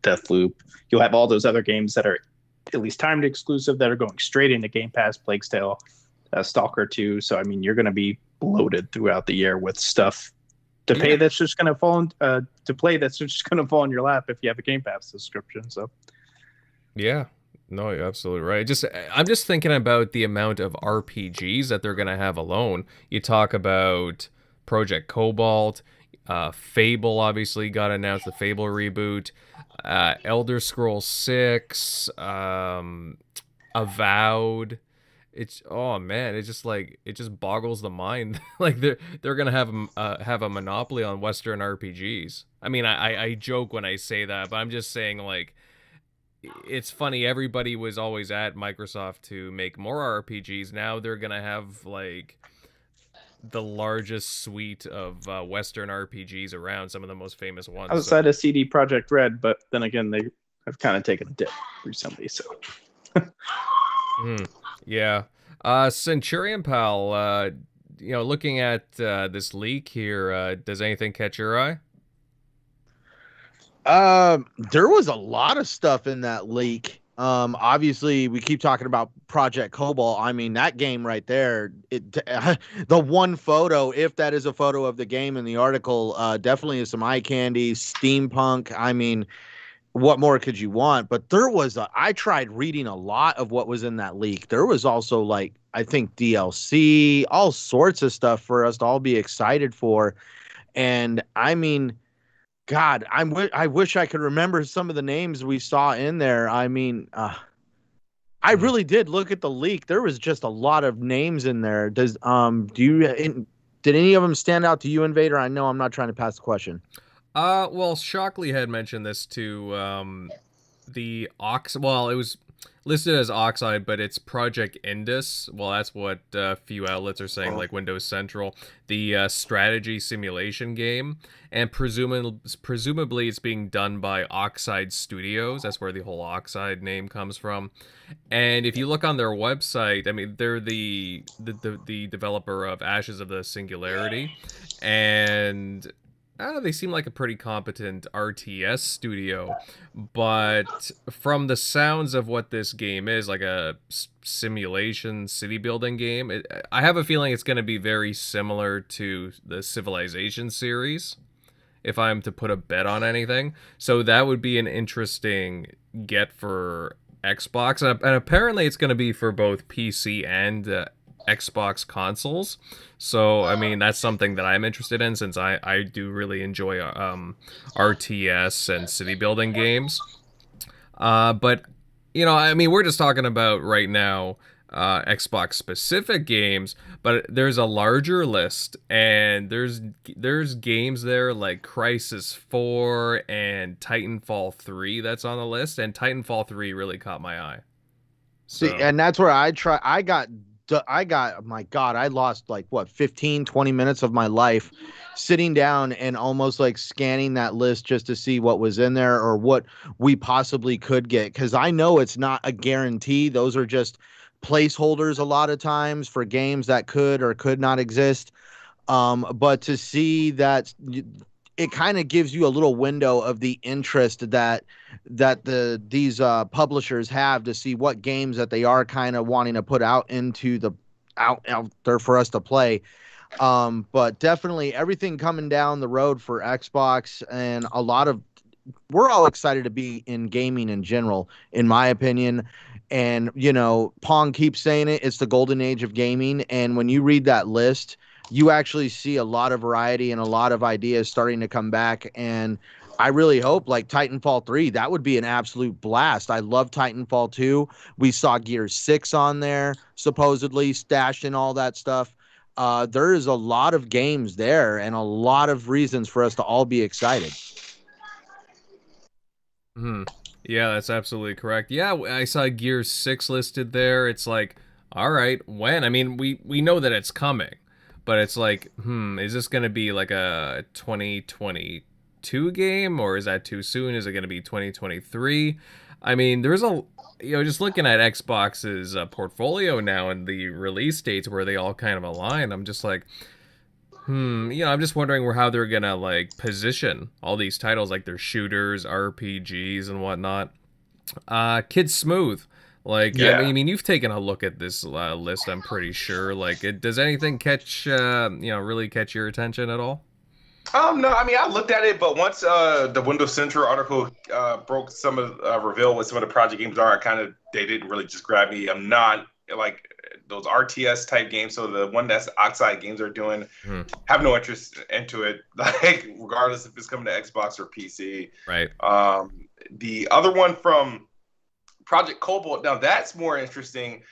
Deathloop. You'll have all those other games that are at least timed exclusive that are going straight into Game Pass, Plague's Tale, Stalker 2. So, I mean, you're going to be bloated throughout the year with stuff to pay that's just going to fall to play that's just going to fall in your lap if you have a Game Pass subscription. So, yeah. No, you're absolutely right. I'm just thinking about the amount of RPGs that they're going to have alone. You talk about Project Cobalt, Fable obviously got announced, the Fable reboot, Elder Scrolls 6, Avowed. It's it just boggles the mind. Like they're gonna have a monopoly on Western RPGs. I mean, I joke when I say that, but I'm just saying, like, it's funny. Everybody was always at Microsoft to make more RPGs. Now they're gonna have like the largest suite of Western RPGs around, some of the most famous ones. Outside of CD Projekt Red, but then again, they have kind of taken a dip recently. So, yeah. Centurion Pal, looking at this leak here, does anything catch your eye? There was a lot of stuff in that leak. Obviously we keep talking about Project Cobalt. I mean, that game right there, the one photo, if that is a photo of the game in the article, definitely is some eye candy, steampunk. I mean, what more could you want? But I tried reading a lot of what was in that leak. There was also, like, I think DLC, all sorts of stuff for us to all be excited for. And I mean, God, I wish I could remember some of the names we saw in there. I mean, I really did look at the leak. There was just a lot of names in there. Did any of them stand out to you, Invader? I know I'm not trying to pass the question. Well, Shockley had mentioned this to the Well, it was listed as Oxide, but it's Project Indus. Well, that's what a few outlets are saying, like Windows Central. The strategy simulation game, and presumably it's being done by Arkane Studios. That's where the whole Oxide name comes from. And if you look on their website, I mean, they're the developer of Ashes of the Singularity, and they seem like a pretty competent RTS studio, but from the sounds of what this game is, like a simulation city building game, I have a feeling it's going to be very similar to the Civilization series, if I'm to put a bet on anything. So that would be an interesting get for Xbox, and apparently it's going to be for both PC and Xbox consoles. So I mean, that's something that I'm interested in, since I do really enjoy RTS and city building games. But I mean, we're just talking about right now Xbox specific games, but there's a larger list, and there's games there like Crysis 4 and Titanfall 3 that's on the list, and Titanfall 3 really caught my eye. So. See, and that's where I got, my God, I lost like 15, 20 minutes of my life sitting down and almost like scanning that list just to see what was in there or what we possibly could get. Cause I know it's not a guarantee. Those are just placeholders a lot of times for games that could or could not exist. But to see that, it kind of gives you a little window of the interest that these publishers have to see what games that they are kind of wanting to put out into out there for us to play. But definitely everything coming down the road for Xbox, and we're all excited to be in gaming in general, in my opinion. And, Pong keeps saying it's the golden age of gaming. And when you read that list, you actually see a lot of variety and a lot of ideas starting to come back. And I really hope, like Titanfall 3, that would be an absolute blast. I love Titanfall 2. We saw Gears 6 on there, supposedly stashed in all that stuff. There is a lot of games there and a lot of reasons for us to all be excited. Yeah, that's absolutely correct. Yeah, I saw Gears 6 listed there. It's like, all right, when? I mean, we know that it's coming. But it's like, is this going to be like a 2022 game, or is that too soon? Is it going to be 2023? I mean, there's just looking at Xbox's portfolio now and the release dates where they all kind of align, I'm just like, I'm just wondering how they're gonna like position all these titles, like their shooters, RPGs, and whatnot. KidSmoove. Like, Yeah. I mean, you've taken a look at this list, I'm pretty sure. Like, does anything catch, really catch your attention at all? No, I mean, I looked at it, but once the Windows Central article broke some of revealed what some of the project games are, they didn't really just grab me. I'm not like those RTS type games, so the one that's Oxide Games are doing, have no interest into it. Like, regardless if it's coming to Xbox or PC. Right. The other one from Project Cobalt, now that's more interesting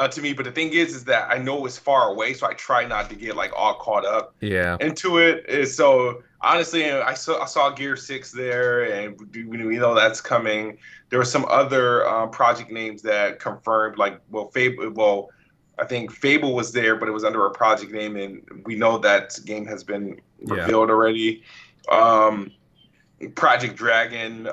to me, but the thing is that I know it's far away, so I try not to get like all caught up into it. So honestly, I saw Gear 6 there, and we know that's coming. There were some other project names that confirmed, like, Fable. I think Fable was there, but it was under a project name, and we know that game has been revealed already. Project Dragon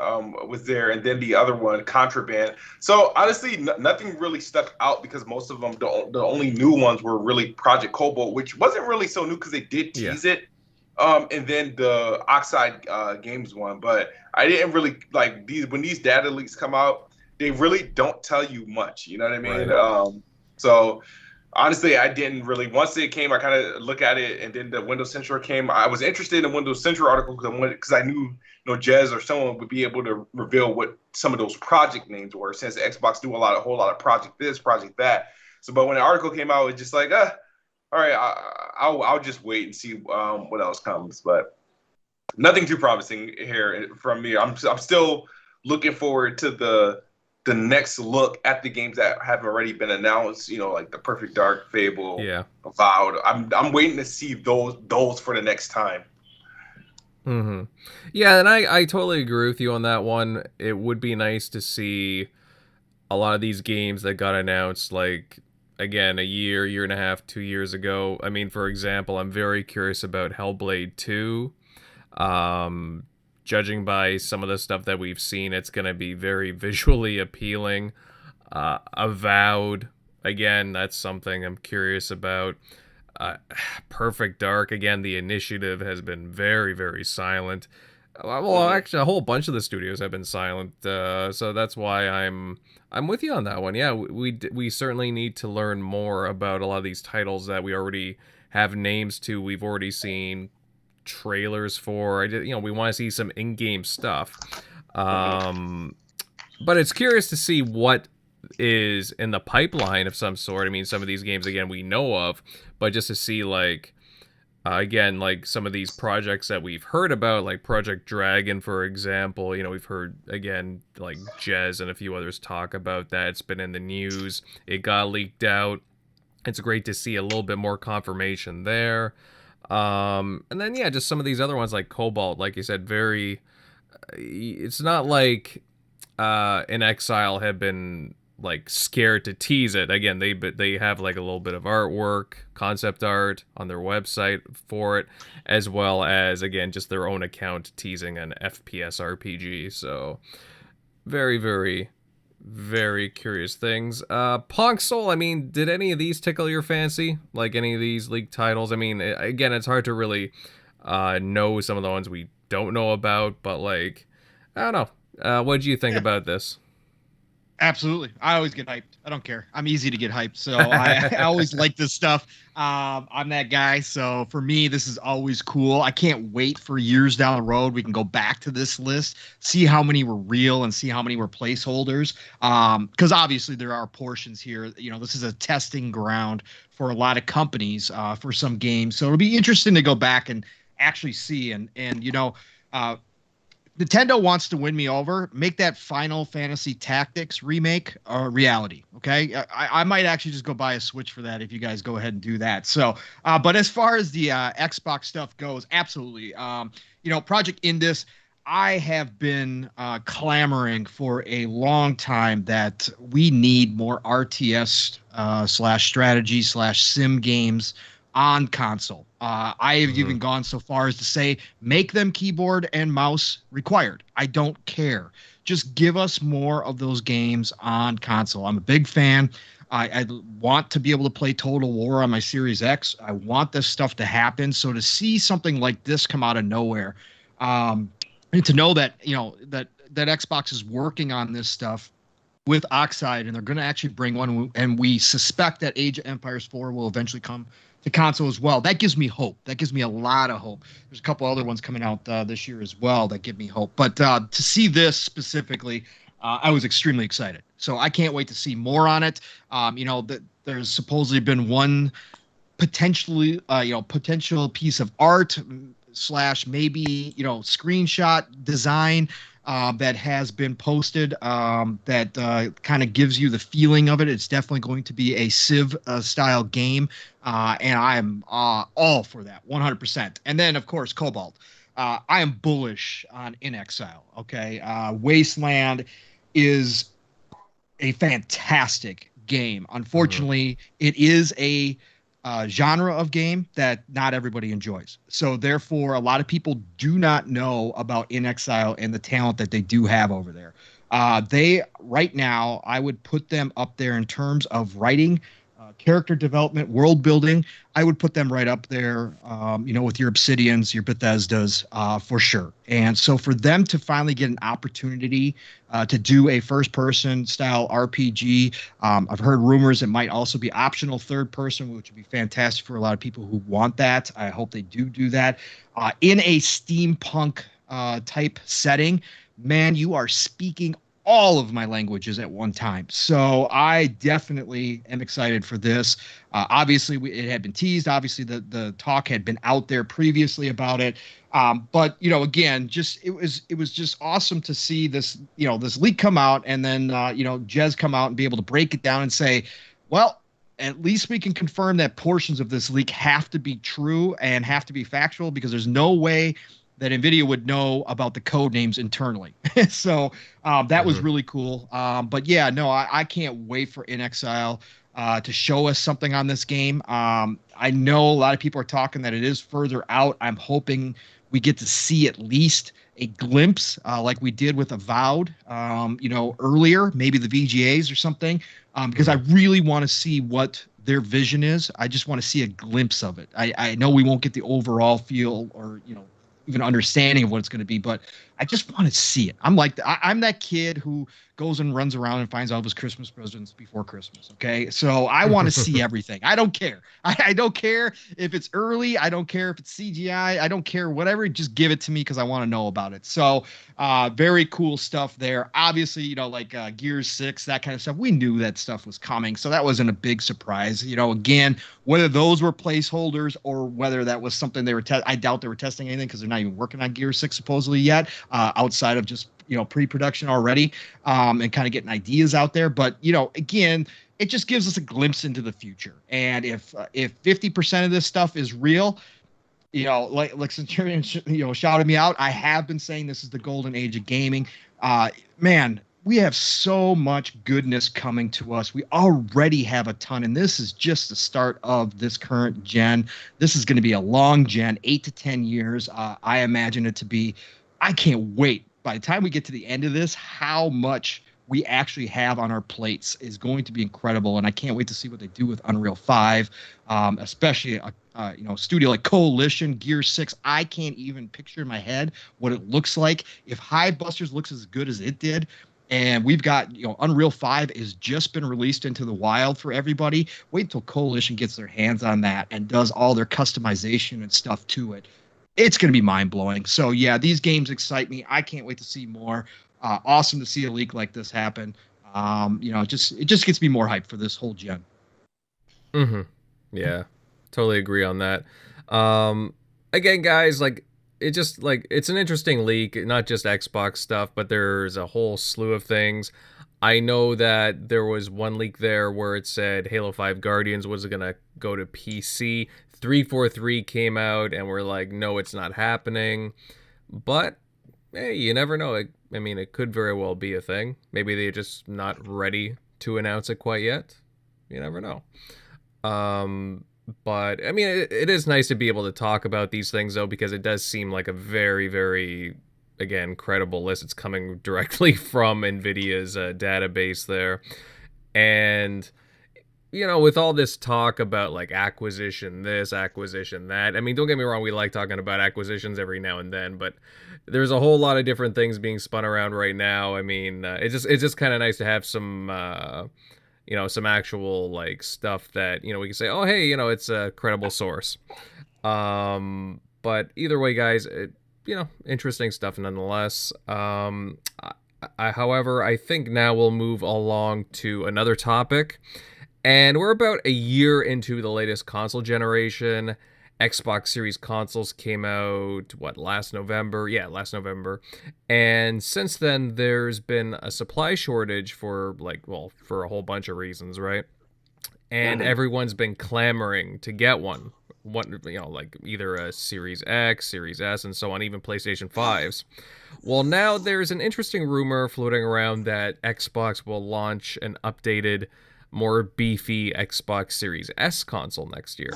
was there, and then the other one, Contraband. So honestly, nothing really stuck out because most of them, the only new ones were really Project Cobalt, which wasn't really so new because they did tease it, and then the Oxide Games one. But I didn't really like these when these data leaks come out. They really don't tell you much. You know what I mean? Right. So honestly, I didn't really. Once it came, I kind of look at it, and then the Windows Central came. I was interested in the Windows Central article because I knew, Jez or someone would be able to reveal what some of those project names were, since Xbox do a whole lot of project this, project that. So, but when the article came out, it's just like, all right, I'll just wait and see what else comes. But nothing too promising here from me. I'm still looking forward to the next look at the games that have already been announced, like the Perfect Dark, Fable, Avowed. I'm waiting to see those for the next time. Yeah, and I totally agree with you on that one. It would be nice to see a lot of these games that got announced, like, again, a year and a half, 2 years ago. I mean, for example, I'm very curious about Hellblade 2. Judging by some of the stuff that we've seen, it's going to be very visually appealing. Avowed, again, that's something I'm curious about. Perfect Dark, again, the initiative has been very, very silent. Well, actually, a whole bunch of the studios have been silent, so that's why I'm with you on that one. Yeah, we certainly need to learn more about a lot of these titles that we already have names to. We've already seen trailers for. We want to see some in-game stuff. But it's curious to see what is in the pipeline of some sort. I mean, some of these games, again, we know of, but just to see, like, again, like some of these projects that we've heard about, like Project Dragon, for example, we've heard, again, like Jez and a few others talk about that. It's been in the news. It got leaked out. It's great to see a little bit more confirmation there. And then, just some of these other ones like Cobalt, like you said, it's not like In Exile have been like scared to tease it. Again, they have like a little bit of artwork, concept art on their website for it, as well as, again, just their own account teasing an FPS RPG. So very, very, very curious things. Pong Soul, I mean, did any of these tickle your fancy? Like any of these leaked titles? I mean, again, it's hard to really know some of the ones we don't know about, but like, I don't know. What did you think about this? Absolutely. I always get hyped. I don't care. I'm easy to get hyped. So I always like this stuff. I'm that guy. So for me, this is always cool. I can't wait for years down the road. We can go back to this list, see how many were real and see how many were placeholders. Because obviously there are portions here. This is a testing ground for a lot of companies for some games. So it'll be interesting to go back and actually see. And Nintendo wants to win me over. Make that Final Fantasy Tactics remake a reality, okay? I might actually just go buy a Switch for that if you guys go ahead and do that. So, but as far as the Xbox stuff goes, absolutely. Project Indus, I have been clamoring for a long time that we need more RTS /strategy /sim games on console. I have even gone so far as to say, make them keyboard and mouse required. I don't care. Just give us more of those games on console. I'm a big fan. I want to be able to play Total War on my Series X. I want this stuff to happen. So to see something like this come out of nowhere, and to know that, that Xbox is working on this stuff with Oxide, and they're going to actually bring one, and we suspect that Age of Empires 4 will eventually come to console as well. That gives me hope. That gives me a lot of hope. There's a couple other ones coming out this year as well that give me hope. But to see this specifically, I was extremely excited. So I can't wait to see more on it. There's supposedly been one potential piece of art / maybe screenshot design that has been posted that kind of gives you the feeling of it. It's definitely going to be a Civ style game, and I am all for that 100%. And then of course Cobalt. I am bullish on In Exile. Okay, Wasteland is a fantastic game. Unfortunately, it is a genre of game that not everybody enjoys. So therefore, a lot of people do not know about In Exile and the talent that they do have over there. They right now, I would put them up there in terms of writing, character development, world building. I would put them right up there, with your Obsidians, your Bethesdas, for sure. And so for them to finally get an opportunity to do a first-person style RPG, I've heard rumors it might also be optional third-person, which would be fantastic for a lot of people who want that. I hope they do that. In a steampunk type setting, man, you are speaking all of my languages at one time. So I definitely am excited for this. Obviously, it had been teased. Obviously, the talk had been out there previously about it. But again, it was just awesome to see this this leak come out, and then Jez come out and be able to break it down and say, well, at least we can confirm that portions of this leak have to be true and have to be factual, because there's no way that NVIDIA would know about the code names internally. So that was really cool. But yeah, no, I can't wait for In Exile to show us something on this game. I know a lot of people are talking that it is further out. I'm hoping we get to see at least a glimpse like we did with Avowed, earlier, maybe the VGAs or something, because I really want to see what their vision is. I just want to see a glimpse of it. I know we won't get the overall feel or, even understanding of what it's going to be, but I just want to see it. I'm like, I'm that kid who goes and runs around and finds all of his Christmas presents before Christmas. Okay. So I want to see everything. I don't care. I don't care if it's early. I don't care if it's CGI. I don't care, whatever. Just give it to me, because I want to know about it. So very cool stuff there. Obviously, like Gears 6, that kind of stuff. We knew that stuff was coming. So that wasn't a big surprise. Again, whether those were placeholders or whether that was something they were I doubt they were testing anything, because they're not even working on Gears 6 supposedly yet, outside of just pre-production already, and kind of getting ideas out there. But again, it just gives us a glimpse into the future. And if 50% of this stuff is real, like Centurion shouted me out, I have been saying this is the golden age of gaming. Man, we have so much goodness coming to us. We already have a ton, and this is just the start of this current gen. This is going to be a long gen, 8 to 10 years. I imagine it to be. I can't wait. By the time we get to the end of this, how much we actually have on our plates is going to be incredible, and I can't wait to see what they do with Unreal 5, especially a studio like Coalition, Gear 6. I can't even picture in my head what it looks like. If Hivebusters looks as good as it did, and we've got, Unreal 5 has just been released into the wild for everybody. Wait until Coalition gets their hands on that and does all their customization and stuff to it. It's going to be mind-blowing. So, yeah, these games excite me. I can't wait to see more. Awesome to see a leak like this happen. It just gets me more hyped for this whole gen. Yeah, totally agree on that. Again, guys, it's an interesting leak, not just Xbox stuff, but there's a whole slew of things. I know that there was one leak there where it said Halo 5 Guardians was going to go to PC. 343 came out and we're like, no, it's not happening. But hey, you never know. It could very well be a thing. Maybe they're just not ready to announce it quite yet. You never know. But I mean, it is nice to be able to talk about these things though, because it does seem like a very, very, again, credible list. It's coming directly from NVIDIA's database there. And with all this talk about like acquisition this, acquisition that, I mean, don't get me wrong, we like talking about acquisitions every now and then, but there's a whole lot of different things being spun around right now. I mean, it's just kind of nice to have some actual like stuff that we can say, oh hey, it's a credible source. But either way, guys, interesting stuff nonetheless. However, I think now we'll move along to another topic. And we're about a year into the latest console generation. Xbox Series consoles came out, last November? Yeah, last November. And since then, there's been a supply shortage for a whole bunch of reasons, right? And everyone's been clamoring to get one. Like either a Series X, Series S, and so on, even PlayStation 5s. Well, now there's an interesting rumor floating around that Xbox will launch an updated, more beefy Xbox Series S console next year.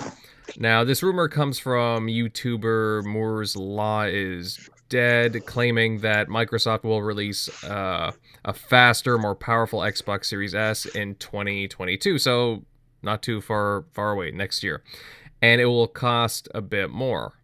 Now, this rumor comes from YouTuber Moore's Law is Dead, claiming that Microsoft will release a faster, more powerful Xbox Series S in 2022, so not too far away, next year. And it will cost a bit more.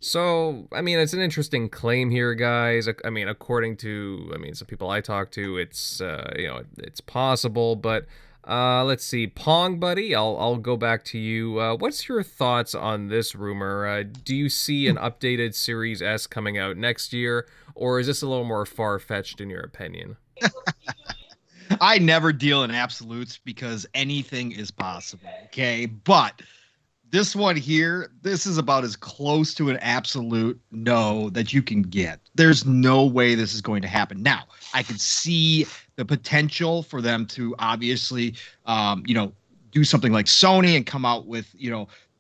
So, I mean, it's an interesting claim here, guys. I mean, according to, some people I talk to, it's, it's possible, but let's see. Pong, buddy, I'll go back to you. What's your thoughts on this rumor? Do you see an updated Series S coming out next year, or is this a little more far-fetched in your opinion? I never deal in absolutes because anything is possible, okay? But this one here, this is about as close to an absolute no that you can get. There's no way this is going to happen. Now, I could see the potential for them to obviously, do something like Sony and come out with,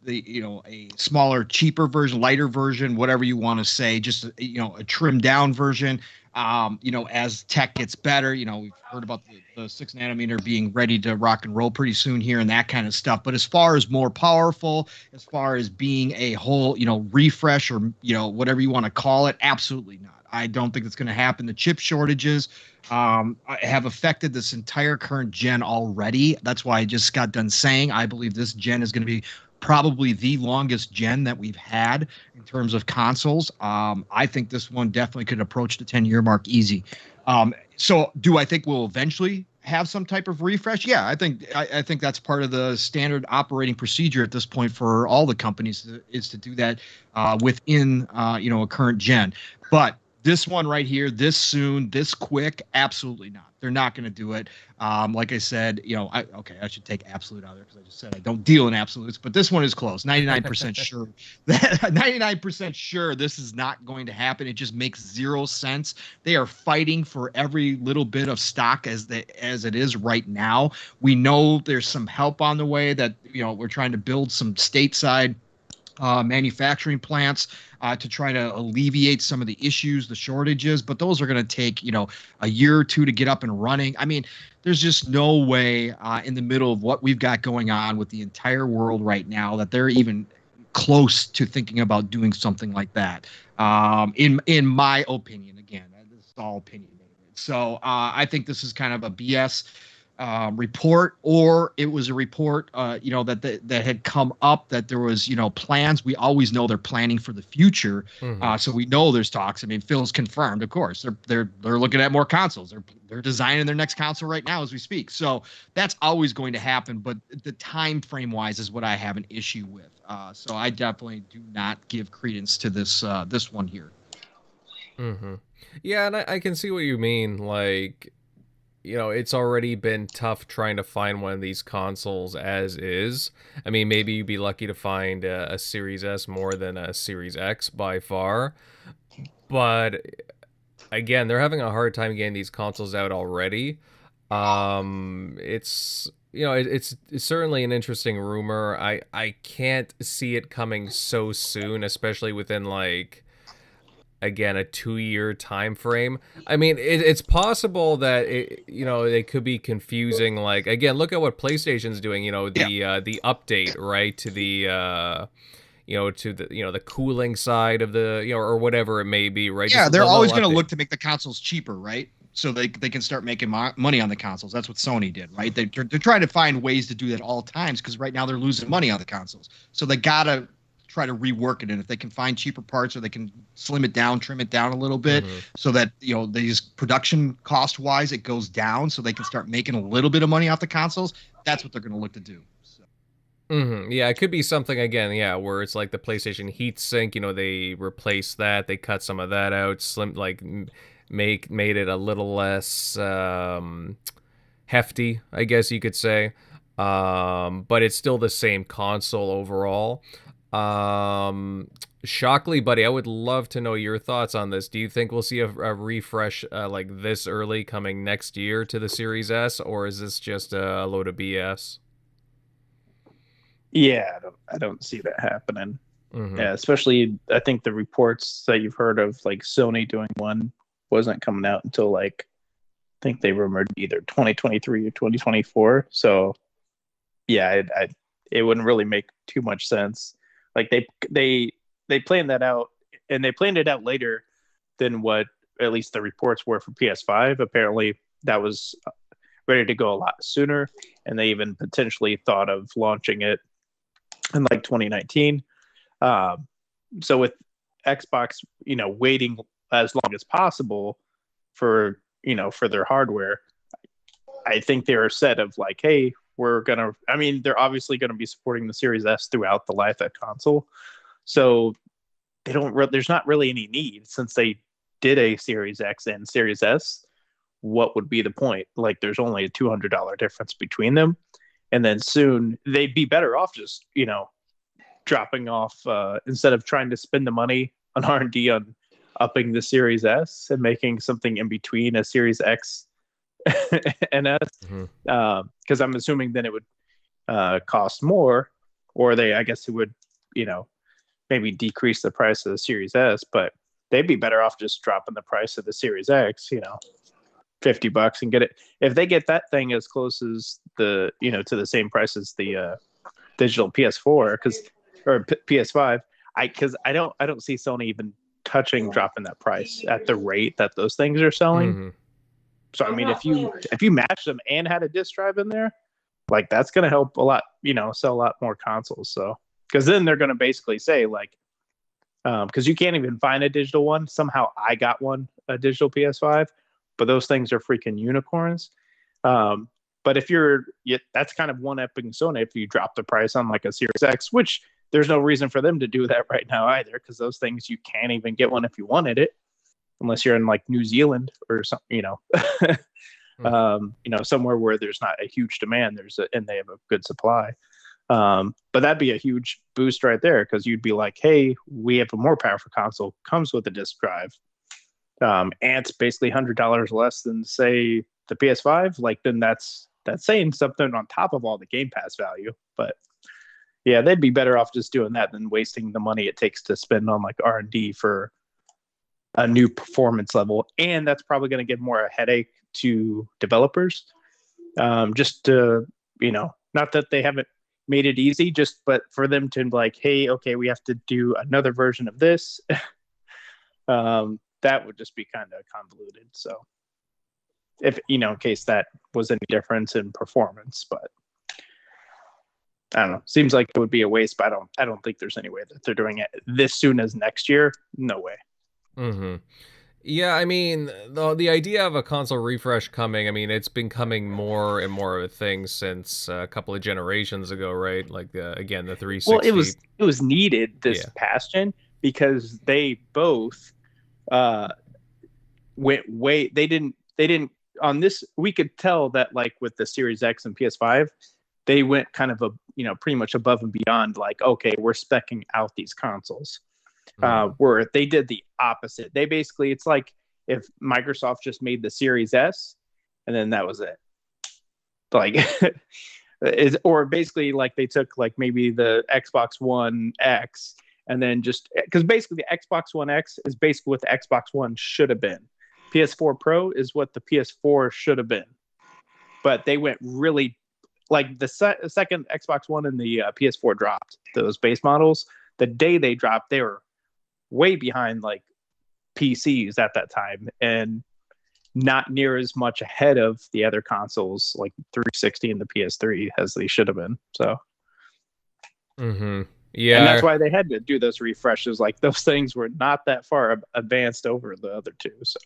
a smaller, cheaper version, lighter version, whatever you want to say, just, a trimmed down version. As tech gets better, we've heard about the 6 nanometer being ready to rock and roll pretty soon here and that kind of stuff. But as far as more powerful, as far as being a whole, refresh or, whatever you want to call it, absolutely not. I don't think it's going to happen. The chip shortages have affected this entire current gen already. That's why I just got done saying I believe this gen is going to be probably the longest gen that we've had in terms of consoles. I think this one definitely could approach the 10-year mark easy. So do I think we'll eventually have some type of refresh? Yeah, I think that's part of the standard operating procedure at this point for all the companies is to do that within a current gen. But this one right here, this soon, this quick, absolutely not. They're not going to do it. Like I said, I should take absolute out of there because I just said I don't deal in absolutes, but this one is close. 99% sure. 99% sure this is not going to happen. It just makes zero sense. They are fighting for every little bit of stock as it is right now. We know there's some help on the way that, we're trying to build some stateside manufacturing plants to try to alleviate some of the issues, the shortages, but those are going to take, a year or two to get up and running. I mean, there's just no way in the middle of what we've got going on with the entire world right now that they're even close to thinking about doing something like that. In my opinion, again, this is all opinion. So I think this is kind of a BS report, or it was a report, that had come up that there was, plans. We always know they're planning for the future. So we know there's talks. I mean, Phil's confirmed, of course, they're looking at more consoles. They're designing their next console right now as we speak. So that's always going to happen. But the time frame wise is what I have an issue with. So I definitely do not give credence to this one here. Yeah, and I can see what you mean. Like, it's already been tough trying to find one of these consoles as is. I mean, maybe you'd be lucky to find a Series S more than a Series X by far. But again, they're having a hard time getting these consoles out already. It's it's certainly an interesting rumor. I can't see it coming so soon, especially within like again, a 2-year time frame. I mean, it's possible that it could be confusing. Like, again, look at what PlayStation's doing. The update, right, to the the cooling side of the, or whatever it may be, right? Yeah, Just they're they'll always going to update. look to make the consoles cheaper, right? So they can start making money on the consoles. That's what Sony did, right? They're trying to find ways to do that all times, because right now they're losing money on the consoles. So they gotta try to rework it, and if they can find cheaper parts, or they can slim it down, trim it down a little bit, so that these production cost wise it goes down, so they can start making a little bit of money off the consoles. That's what they're going to look to do. Yeah, it could be something, again, where it's like the PlayStation heatsink, they replace that, they cut some of that out, made it a little less hefty, I guess you could say. But it's still the same console overall. Shockley, buddy, I would love to know your thoughts on this. Do you think we'll see a refresh like this early coming next year to the Series S, or is this just a load of BS? Yeah, I don't see that happening. Mm-hmm. Yeah, especially I think the reports that you've heard of, like Sony doing one, wasn't coming out until like, I think they rumored either 2023 or 2024. So yeah, it wouldn't really make too much sense. Like they planned that out, and they planned it out later than what at least the reports were for PS5. Apparently that was ready to go a lot sooner, and they even potentially thought of launching it in like 2019. So with Xbox, waiting as long as possible for their hardware, I think they're set of like, hey, they're obviously gonna be supporting the Series S throughout the life of console. So there's not really any need, since they did a Series X and Series S. What would be the point? Like, there's only a $200 difference between them. And then soon they'd be better off just, dropping off, instead of trying to spend the money on R&D on upping the Series S and making something in between a Series X and S. Because I'm assuming then it would cost more, or I guess it would, maybe decrease the price of the Series S, but they'd be better off just dropping the price of the Series X, $50, and get it. If they get that thing as close as to the same price as the digital PS4 or PS5, because I don't see Sony even dropping that price at the rate that those things are selling. So I mean, if you match them and had a disc drive in there, like, that's going to help a lot, sell a lot more consoles. So, because then they're going to basically say, like, because you can't even find a digital one. Somehow I got a digital PS5, but those things are freaking unicorns. But if that's kind of one-upping Sony if you drop the price on like a Series X, which there's no reason for them to do that right now either, because those things, you can't even get one if you wanted it, unless you're in like New Zealand or something, somewhere where there's not a huge demand, and they have a good supply. But that'd be a huge boost right there, because you'd be like, hey, we have a more powerful console, comes with a disc drive, and it's basically $100 less than, say, the PS5. Like, then that's saying something on top of all the Game Pass value. But yeah, they'd be better off just doing that than wasting the money it takes to spend on like R&D for a new performance level. And that's probably going to give more a headache to developers. Just to, not that they haven't made it easy, but for them to like, hey, okay, we have to do another version of this. That would just be kind of convoluted. So if, in case that was any difference in performance, but I don't know. Seems like it would be a waste, but I don't think there's any way that they're doing it this soon as next year. No way. Yeah, I mean, the idea of a console refresh coming, I mean, it's been coming more and more of a thing since a couple of generations ago, right? Like, again, the 360. Well, it was needed this past gen, because they both went way. They didn't on this. We could tell that, like, with the Series X and PS5, they went kind of pretty much above and beyond. Like, okay, we're speccing out these consoles. Where they did the opposite. They basically, it's like if Microsoft just made the Series S and then that was it. Like, or basically like they took like maybe the Xbox One X and then just because basically the Xbox One X is basically what the Xbox One should have been. PS4 Pro is what the PS4 should have been, but they went really like the second Xbox One and the PS4 dropped those base models. The day they dropped, they were way behind like PCs at that time, and not near as much ahead of the other consoles like 360 and the PS3 as they should have been. So, yeah, and that's why they had to do those refreshes. Like those things were not that far advanced over the other two. So,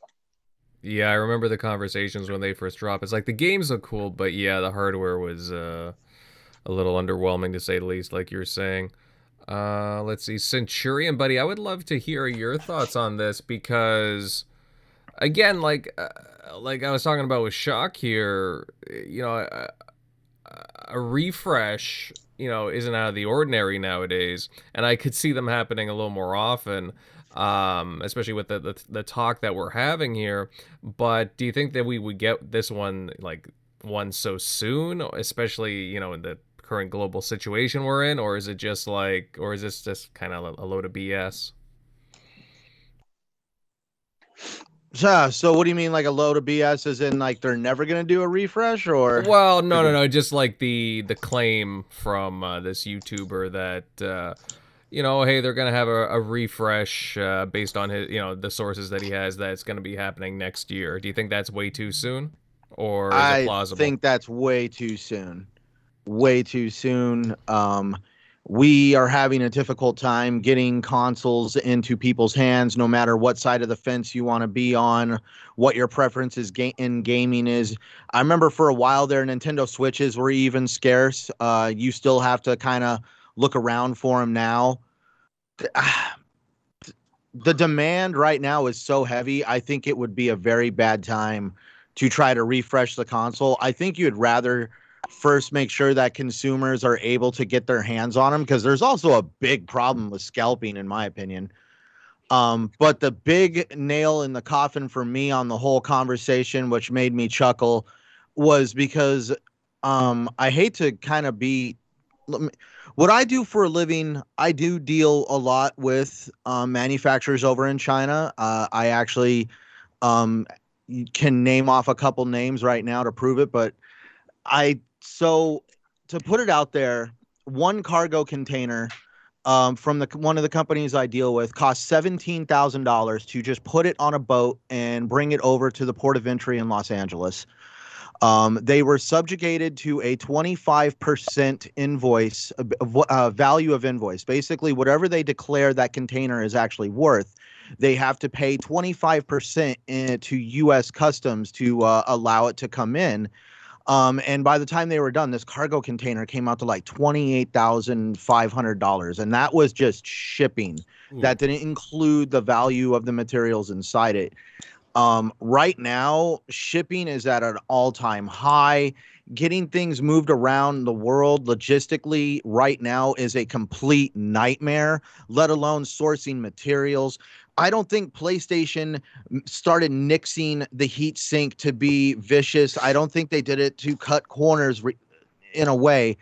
yeah, I remember the conversations when they first dropped. It's like the games look cool, but yeah, the hardware was a little underwhelming to say the least, like you're saying. Let's see, Centurion, buddy, I would love to hear your thoughts on this because, again, like I was talking about with Shock here, you know, a refresh, you know, isn't out of the ordinary nowadays, and I could see them happening a little more often, especially with the talk that we're having here. But do you think that we would get this one so soon, especially, you know, in the current global situation we're in, or is it just like, or is this just kind of a load of BS? So what do you mean, like a load of BS? As in, like they're never gonna do a refresh, or? Well, no, just like the claim from this YouTuber that you know, hey, they're gonna have a refresh based on his, you know, the sources that he has, that it's gonna be happening next year. Do you think that's way too soon, or is it plausible? I think that's way too soon. Way too soon. We are having a difficult time getting consoles into people's hands, no matter what side of the fence you want to be on, what your preference is in gaming is. I remember for a while there, Nintendo Switches were even scarce. You still have to kind of look around for them now. The demand right now is so heavy. I think it would be a very bad time to try to refresh the console. I think you'd rather first make sure that consumers are able to get their hands on them, because there's also a big problem with scalping, in my opinion. But the big nail in the coffin for me on the whole conversation, which made me chuckle, was because I hate to kind of be what I do for a living. I do deal a lot with manufacturers over in China. I actually can name off a couple names right now to prove it, but so to put it out there, one cargo container from one of the companies I deal with costs $17,000 to just put it on a boat and bring it over to the port of entry in Los Angeles. They were subjugated to a 25% invoice, value of invoice. Basically, whatever they declare that container is actually worth, they have to pay 25% to U.S. Customs to allow it to come in. And by the time they were done, this cargo container came out to like $28,500. And that was just shipping. Ooh. That didn't include the value of the materials inside it. Right now, shipping is at an all-time high. Getting things moved around the world logistically right now is a complete nightmare, let alone sourcing materials. I don't think PlayStation started nixing the heat sink to be vicious. I don't think they did it to cut corners in a way.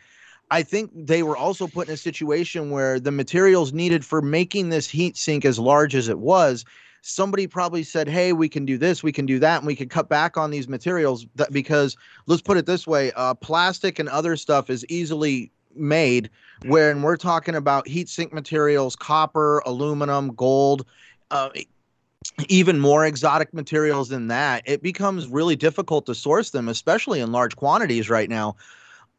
I think they were also put in a situation where the materials needed for making this heat sink as large as it was, somebody probably said, hey, we can do this, we can do that, and we can cut back on these materials because let's put it this way, plastic and other stuff is easily made, when we're talking about heat sink materials, copper, aluminum, gold, even more exotic materials than that, it becomes really difficult to source them, especially in large quantities right now.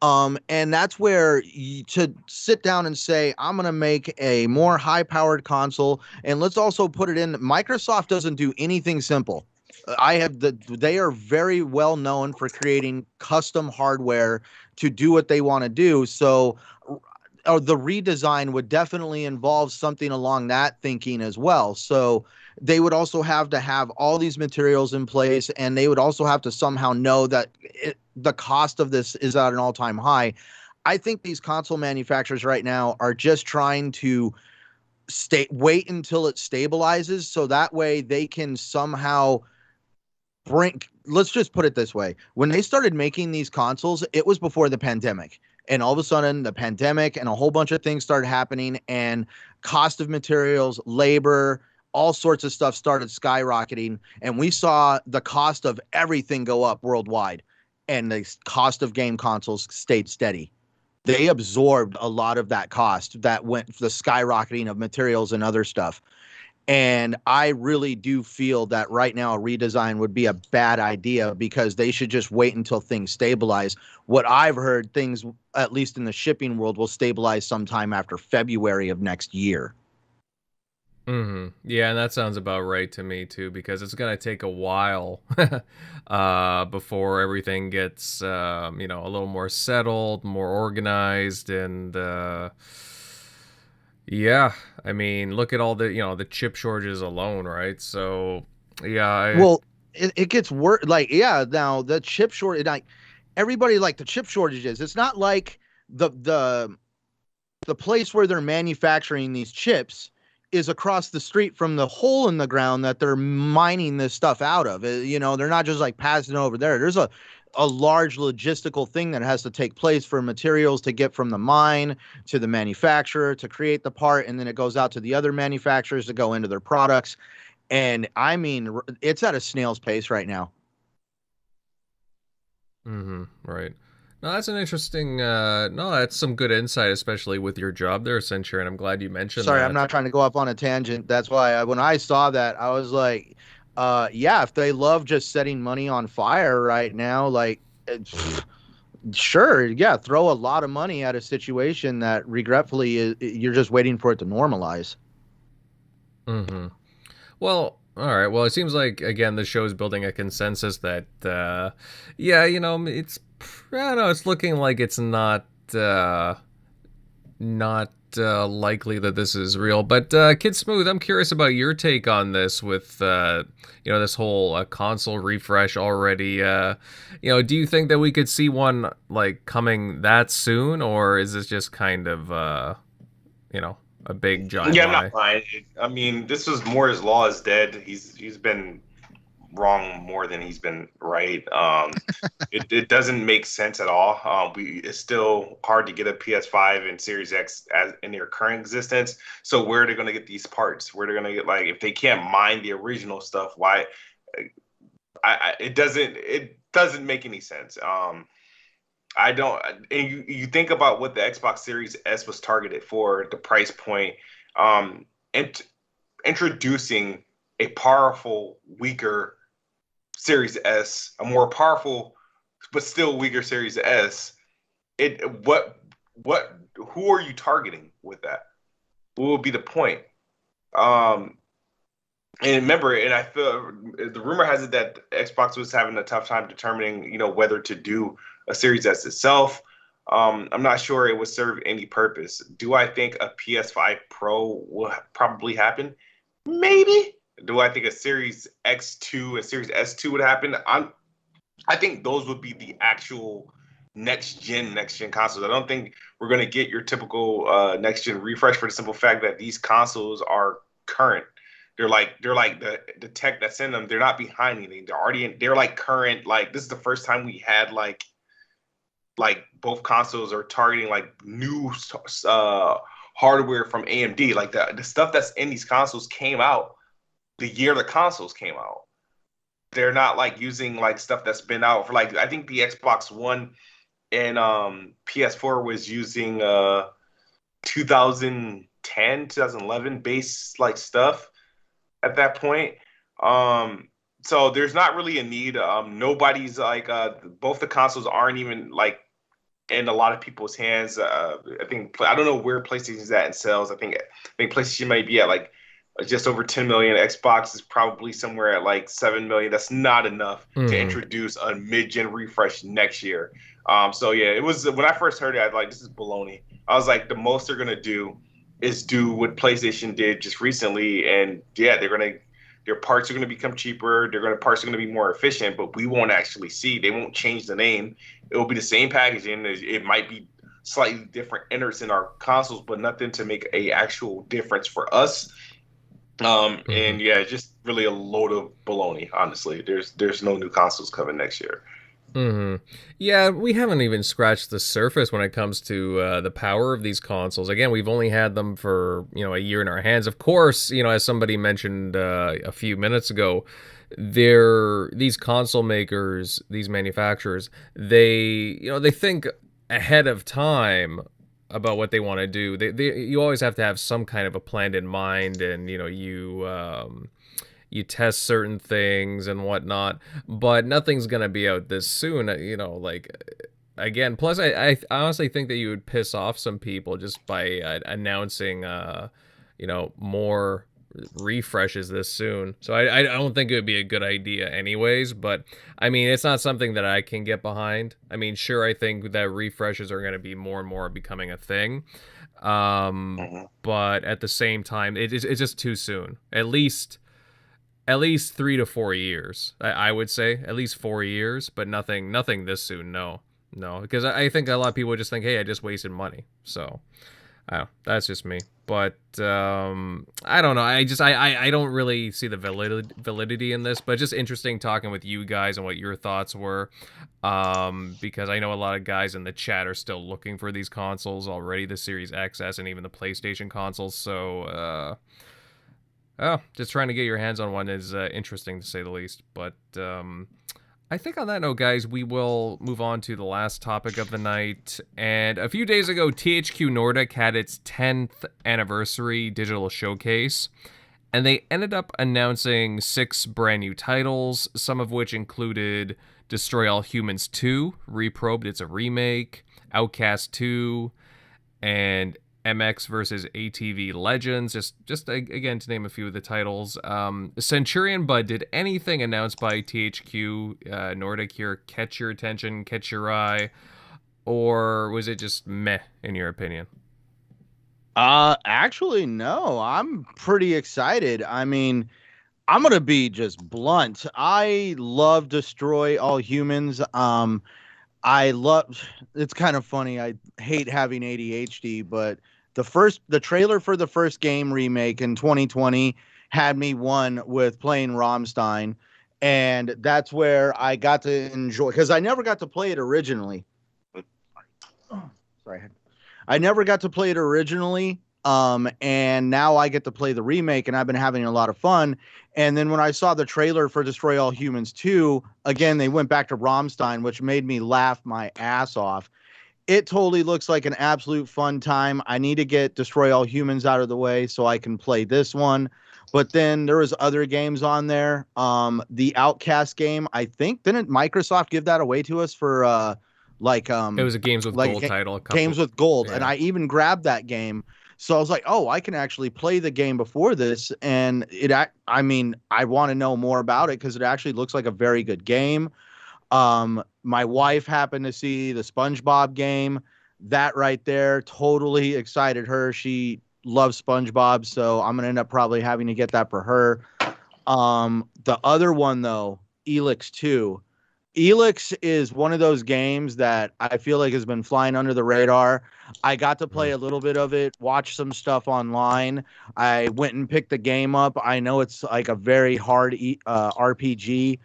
And that's where to sit down and say, I'm going to make a more high-powered console, and let's also put it in. Microsoft doesn't do anything simple. They are very well known for creating custom hardware to do what they want to do. So the redesign would definitely involve something along that thinking as well. So they would also have to have all these materials in place, and they would also have to somehow know that the cost of this is at an all-time high. I think these console manufacturers right now are just trying to wait until it stabilizes, so that way they can somehow let's just put it this way. When they started making these consoles, it was before the pandemic. And all of a sudden, the pandemic and a whole bunch of things started happening, and cost of materials, labor, all sorts of stuff started skyrocketing. And we saw the cost of everything go up worldwide, and the cost of game consoles stayed steady. They absorbed a lot of that cost that went for the skyrocketing of materials and other stuff. And I really do feel that right now a redesign would be a bad idea, because they should just wait until things stabilize. What I've heard, things, at least in the shipping world, will stabilize sometime after February of next year. Yeah, and that sounds about right to me too, because it's gonna take a while before everything gets a little more settled, more organized, and yeah, I mean, look at all the the chip shortages alone, right? So yeah, Well, it gets worse. Like, yeah, now the chip shortage, like everybody, like the chip shortages. It's not like the place where they're manufacturing these chips is across the street from the hole in the ground that they're mining this stuff out of. They're not just like passing it over there. There's a large logistical thing that has to take place for materials to get from the mine to the manufacturer to create the part, and then it goes out to the other manufacturers to go into their products. And I mean, it's at a snail's pace right now. Right. No, that's an interesting. No, that's some good insight, especially with your job there, Accenture, and I'm glad you mentioned Sorry, that. I'm not trying to go up on a tangent. That's why when I saw that, I was like, yeah, if they love just setting money on fire right now, like, sure, yeah, throw a lot of money at a situation that regretfully you're just waiting for it to normalize. Well, all right. Well, it seems like again the show's building a consensus that, yeah, it's I don't know. It's looking like it's not likely that this is real. But KidSmoove, I'm curious about your take on this with this whole console refresh already. Do you think that we could see one like coming that soon, or is this just kind of a big giant Yeah, I'm lie? not buying it. I mean, this was more his law is dead. He's been wrong more than he's been right. It doesn't make sense at all. It's still hard to get a PS5 and Series X as in their current existence. So where are they going to get these parts? Where they're going to get, like, if they can't mine the original stuff? Why? It doesn't make any sense. I don't. And you think about what the Xbox Series S was targeted for, the price point, and introducing a powerful, weaker Series S, a more powerful but still weaker Series S. Who are you targeting with that? What will be the point? And remember, and I feel the rumor has it that Xbox was having a tough time determining, whether to do a Series S itself. I'm not sure it would serve any purpose. Do I think a PS5 Pro will probably happen? Maybe. Do I think a Series X2 and Series S2 would happen? I think those would be the actual next gen consoles. I don't think we're going to get your typical next gen refresh, for the simple fact that these consoles are current. They're like the tech that's in them. They're not behind anything. They're already in. They're like current. Like, this is the first time we had like both consoles are targeting like new hardware from AMD. Like the stuff that's in these consoles came out the year the consoles came out. They're not like using like stuff that's been out for, like, I think the Xbox One and PS4 was using 2010, 2011 base like stuff at that point. So there's not really a need. Nobody's like both the consoles aren't even like in a lot of people's hands. I don't know where PlayStation's at in sales. I think PlayStation might be at like just over 10 million. Xbox is probably somewhere at like 7 million. That's not enough to introduce a mid-gen refresh next year. So yeah, it was, when I first heard it, I was like, this is baloney. I was like, the most they're gonna do is do what PlayStation did just recently, and yeah, their parts are gonna become cheaper. Parts are gonna be more efficient, but we won't actually see. They won't change the name. It will be the same packaging. It might be slightly different innards in our consoles, but nothing to make a actual difference for us. And yeah, just really a load of baloney. Honestly, there's no new consoles coming next year. Yeah, we haven't even scratched the surface when it comes to the power of these consoles. Again, we've only had them for, a year in our hands. Of course, as somebody mentioned a few minutes ago, these console makers, these manufacturers, they think ahead of time about what they want to do. You always have to have some kind of a plan in mind, and you test certain things and whatnot, but nothing's gonna be out this soon. Again, plus I honestly think that you would piss off some people just by announcing more refreshes this soon. So I don't think it would be a good idea anyways, but I mean, it's not something that I can get behind. I mean, sure, I think that refreshes are going to be more and more becoming a thing, but at the same time, it's just too soon. At least 3 to 4 years, I would say. At least 4 years, but nothing this soon. No, because I think a lot of people would just think, hey, I just wasted money. So, I don't know, that's just me. But I don't know. I don't really see the validity in this. But just interesting talking with you guys and what your thoughts were, because I know a lot of guys in the chat are still looking for these consoles already, the Series XS and even the PlayStation consoles. So. Just trying to get your hands on one is interesting to say the least. But I think on that note, guys, we will move on to the last topic of the night. And a few days ago, THQ Nordic had its 10th anniversary digital showcase. And they ended up announcing 6 brand new titles, some of which included Destroy All Humans 2, Reprobed, it's a remake, Outcast 2, and MX versus ATV Legends, just again to name a few of the titles. Centurion Bud, did anything announced by THQ Nordic here catch your attention, catch your eye, or was it just meh in your opinion? Actually, no. I'm pretty excited. I mean, I'm gonna be just blunt. I love Destroy All Humans. It's kind of funny. I hate having ADHD, but the trailer for the first game remake in 2020 had me with playing Rammstein, and that's where I got to enjoy, because I never got to play it originally. Sorry, I never got to play it originally. And now I get to play the remake, and I've been having a lot of fun. And then when I saw the trailer for Destroy All Humans 2, again, they went back to Rammstein, which made me laugh my ass off. It totally looks like an absolute fun time. I need to get Destroy All Humans out of the way so I can play this one. But then there was other games on there. The Outcast game, I think, didn't Microsoft give that away to us for it was a Games with Gold title. Games with Gold, yeah. And I even grabbed that game. So I was like, oh, I can actually play the game before this. And I want to know more about it because it actually looks like a very good game. My wife happened to see the SpongeBob game. That right there totally excited her. She loves SpongeBob, so I'm gonna end up probably having to get that for her. The other one though, Elix 2. Elix is one of those games that I feel like has been flying under the radar. I got to play a little bit of it, watch some stuff online. I went and picked the game up. I know it's like a very hard RPG.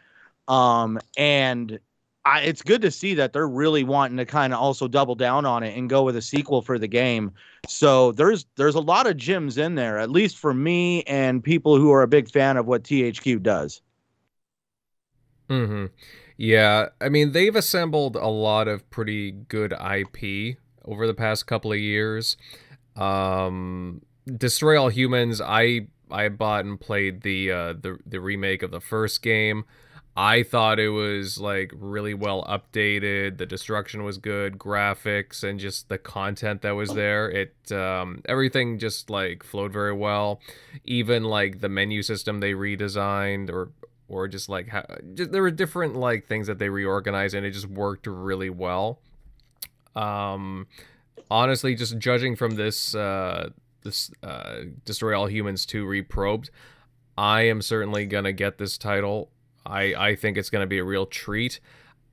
And it's good to see that they're really wanting to kind of also double down on it and go with a sequel for the game. So there's a lot of gems in there, at least for me and people who are a big fan of what THQ does. Yeah, I mean, they've assembled a lot of pretty good IP over the past couple of years. Destroy All Humans, I bought and played the remake of the first game. I thought it was like really well updated. The destruction was good, graphics, and just the content that was there. It everything just like flowed very well. Even like the menu system they redesigned, or just like there were different like things that they reorganized, and it just worked really well. Honestly, just judging from this Destroy All Humans 2 Reprobed, I am certainly gonna get this title. I think it's going to be a real treat.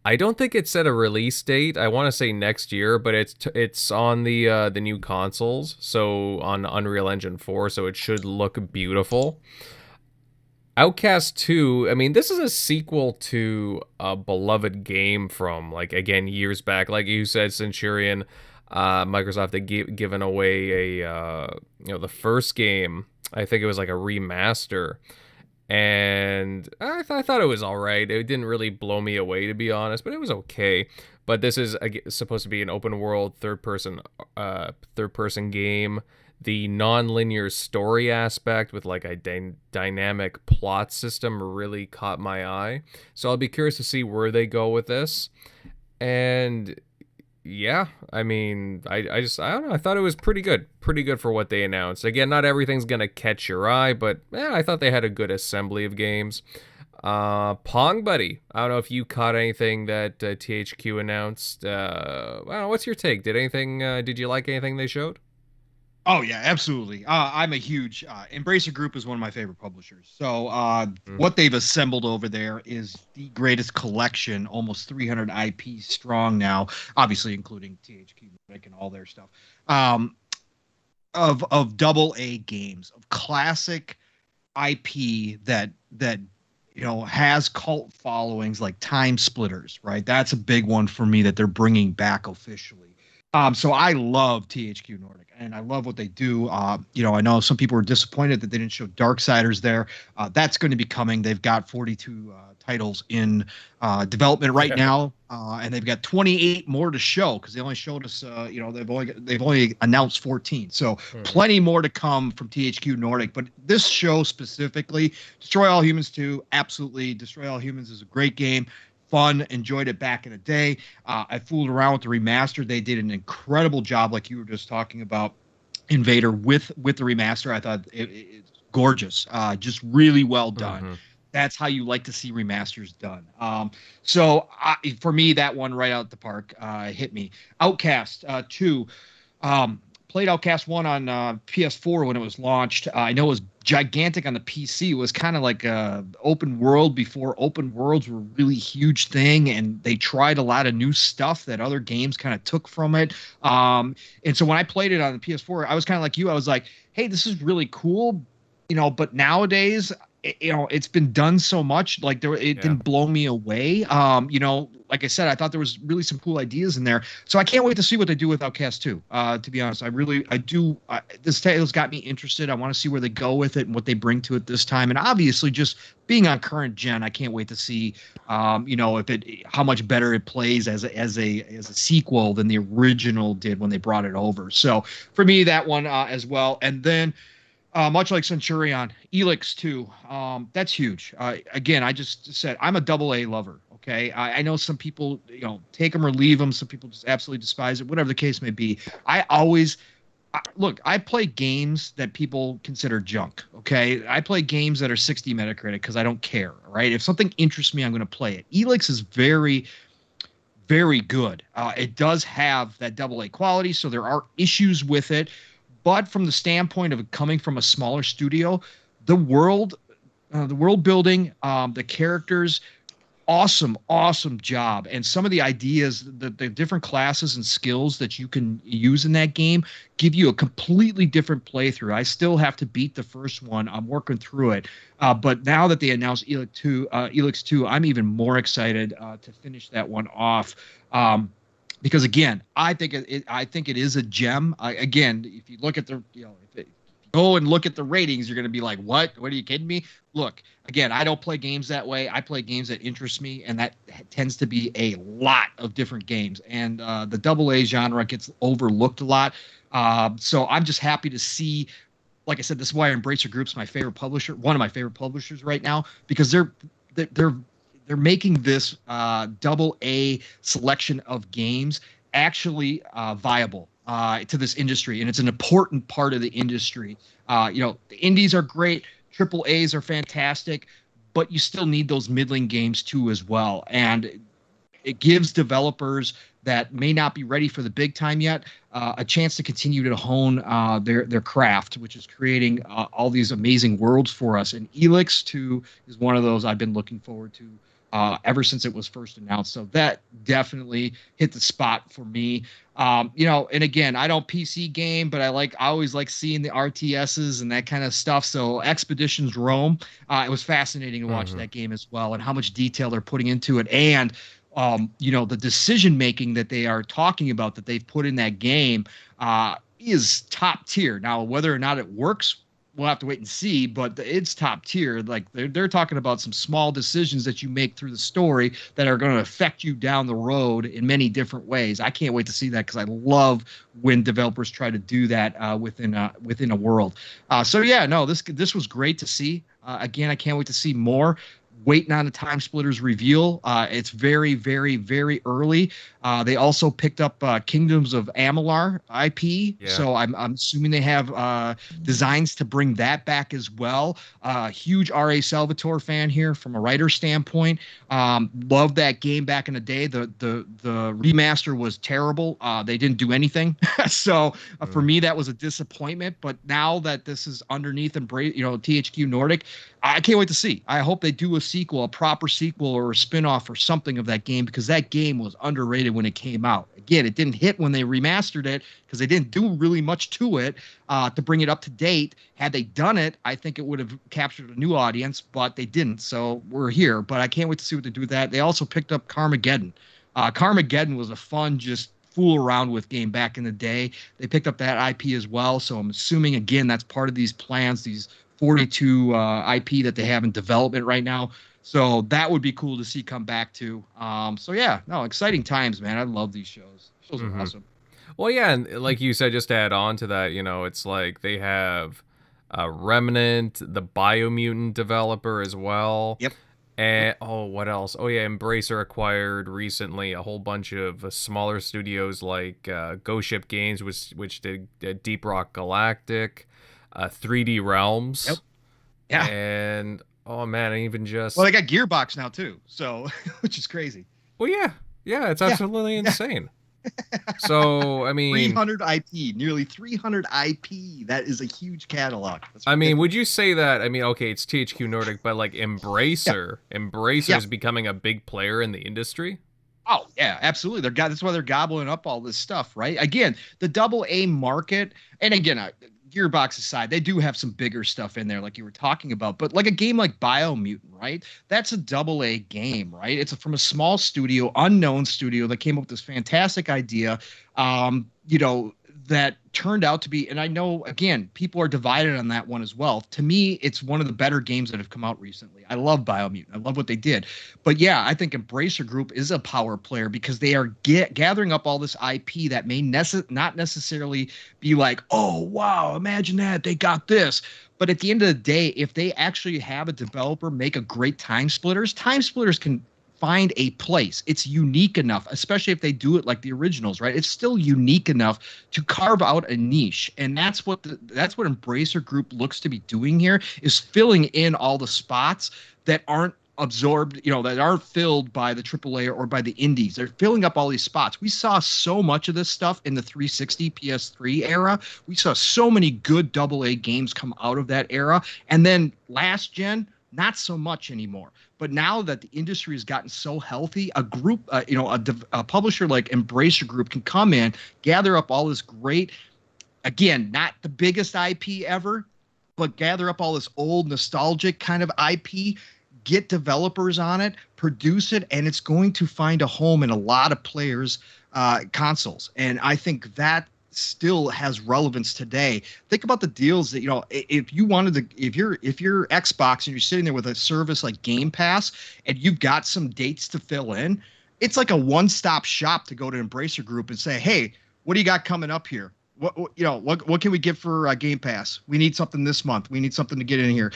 I don't think it set a release date. I want to say next year, but it's on the new consoles, so on Unreal Engine 4, so it should look beautiful. Outcast 2, I mean, this is a sequel to a beloved game from, like, again, years back. Like you said, Centurion, Microsoft had given away the first game. I think it was like a remaster. And I thought it was all right. It didn't really blow me away, to be honest, but it was okay. But this is supposed to be an open world third person game. The non-linear story aspect with like a dynamic plot system really caught my eye. So I'll be curious to see where they go with this. And yeah, I mean, I don't know. I thought it was pretty good for what they announced. Again, not everything's gonna catch your eye, but I thought they had a good assembly of games. Pong Buddy, I don't know if you caught anything that THQ announced. I don't know, what's your take? Did you like anything they showed? Oh yeah, absolutely. I'm a huge Embracer Group is one of my favorite publishers. So what they've assembled over there is the greatest collection, almost 300 IP strong now, obviously including THQ Nordic and all their stuff, of double A games, of classic IP that has cult followings like Time Splitters, right? That's a big one for me that they're bringing back officially. So I love THQ Nordic, and I love what they do. I know some people were disappointed that they didn't show Darksiders there. That's going to be coming. They've got 42 titles in development right now, and they've got 28 more to show because they only showed us. They've only announced 14, so plenty more to come from THQ Nordic. But this show specifically, Destroy All Humans 2, absolutely. Destroy All Humans is a great game. Fun, enjoyed it back in the day. I fooled around with the remaster. They did an incredible job, like you were just talking about, Invader with the remaster. I thought it's gorgeous, just really well done. Mm-hmm. That's how you like to see remasters done. For me, that one right out the park hit me. Outcast 2. Played Outcast 1 on PS4 when it was launched. I know it was gigantic on the PC. It was kind of like open world before open worlds were a really huge thing, and they tried a lot of new stuff that other games kind of took from it. And so when I played it on the PS4, I was kind of like you. I was like, hey, this is really cool, but nowadays, it's been done so much, like it didn't blow me away. Like I said, I thought there was really some cool ideas in there. So I can't wait to see what they do with Outcast 2. To be honest, I do. This title's got me interested. I want to see where they go with it and what they bring to it this time. And obviously, just being on current gen, I can't wait to see, how much better it plays as a sequel than the original did when they brought it over. So for me, that one as well. And then, much like Centurion, Elix 2, that's huge. Again, I just said I'm a double A lover. Okay, I know some people, take them or leave them. Some people just absolutely despise it. Whatever the case may be, I play games that people consider junk. Okay, I play games that are 60 Metacritic because I don't care. Right, if something interests me, I'm going to play it. Elix is very, very good. It does have that double A quality, so there are issues with it. But from the standpoint of it coming from a smaller studio, the world building, the characters, awesome job. And some of the ideas, the different classes and skills that you can use in that game give you a completely different playthrough. I still have to beat the first one. I'm working through it. But now that they announced Elix 2, I'm even more excited to finish that one off. Because again, I think it is a gem. Again, if you look at if you go and look at the ratings, you're going to be like, "What? What are you kidding me?" Look, again, I don't play games that way. I play games that interest me, and that tends to be a lot of different games. And the double A genre gets overlooked a lot. So I'm just happy to see. Like I said, this is why Embracer Group's my favorite publisher, one of my favorite publishers right now, because they're making this double A selection of games actually viable to this industry, and it's an important part of the industry. The indies are great, triple A's are fantastic, but you still need those middling games too as well. And it gives developers that may not be ready for the big time yet a chance to continue to hone their craft, which is creating all these amazing worlds for us. And Elix 2 is one of those I've been looking forward to ever since it was first announced. So that definitely hit the spot for me. And again, I don't PC game, but I always like seeing the RTSs and that kind of stuff. So Expeditions Rome, it was fascinating to watch that game as well, and how much detail they're putting into it. And the decision making that they are talking about that they've put in that game is top tier. Now, whether or not it works, we'll have to wait and see, but it's top tier. Like they're talking about some small decisions that you make through the story that are going to affect you down the road in many different ways. I can't wait to see that, because I love when developers try to do that within a world. This was great to see. Again, I can't wait to see more. Waiting on the Time Splitters reveal. It's very, very, very early. They also picked up Kingdoms of Amalur IP, so I'm assuming they have designs to bring that back as well. Huge R.A. Salvatore fan here from a writer standpoint. Loved that game back in the day. The remaster was terrible. They didn't do anything, so for me that was a disappointment. But now that this is underneath THQ Nordic, I can't wait to see. I hope they do a sequel, a proper sequel or a spinoff or something of that game, because that game was underrated when it came out. Again, it didn't hit when they remastered it because they didn't do really much to it to bring it up to date. Had they done it, I think it would have captured a new audience, but they didn't. So we're here. But I can't wait to see what they do with that. They also picked up Carmageddon. Carmageddon was a fun, just fool around with game back in the day. They picked up that IP as well. So I'm assuming, again, that's part of these plans, these 42 IP that they have in development right now. So that would be cool to see come back to. Exciting times, man. I love these shows. Shows are awesome. Well, yeah, and like you said, just to add on to that, it's like they have Remnant, the Biomutant developer as well. Yep. And what else? Oh yeah, Embracer acquired recently a whole bunch of smaller studios like Ghost Ship Games, which did Deep Rock Galactic, 3D Realms. Yep. Yeah. And oh man, they got Gearbox now too, so which is crazy. Well, yeah, it's absolutely insane. So I mean, 300 IP, nearly 300 IP. That is a huge catalog. Would you say that? Okay, it's THQ Nordic, but like Embracer is becoming a big player in the industry. Oh yeah, absolutely. That's why they're gobbling up all this stuff, right? Again, the AA market, and again, Gearbox aside, they do have some bigger stuff in there, like you were talking about. But like a game like Biomutant, right? That's a AA game, right? It's from a small studio, unknown studio that came up with this fantastic idea, that turned out to be, and I know, again, people are divided on that one as well. To me, it's one of the better games that have come out recently. I love Biomutant. I love what they did. But yeah, I think Embracer Group is a power player because they are gathering up all this IP that may not necessarily be like, oh, wow, imagine that, they got this. But at the end of the day, if they actually have a developer make a great Time Splitters can find a place. It's unique enough, especially if they do it like the originals, right? It's still unique enough to carve out a niche. And that's what Embracer Group looks to be doing here, is filling in all the spots that aren't absorbed, that aren't filled by the AAA or by the indies. They're filling up all these spots. We saw so much of this stuff in the 360 PS3 era. We saw so many good AA games come out of that era. And then last gen, not so much anymore. But now that the industry has gotten so healthy, a group, a publisher like Embracer Group can come in, gather up all this great, again, not the biggest IP ever, but gather up all this old nostalgic kind of IP, get developers on it, produce it, and it's going to find a home in a lot of players' consoles. And I think that still has relevance today. Think about the deals that, if you're Xbox and you're sitting there with a service like Game Pass and you've got some dates to fill in, it's like a one-stop shop to go to Embracer Group and say, hey, what do you got coming up here? What can we get for Game Pass? We need something this month. We need something to get in here.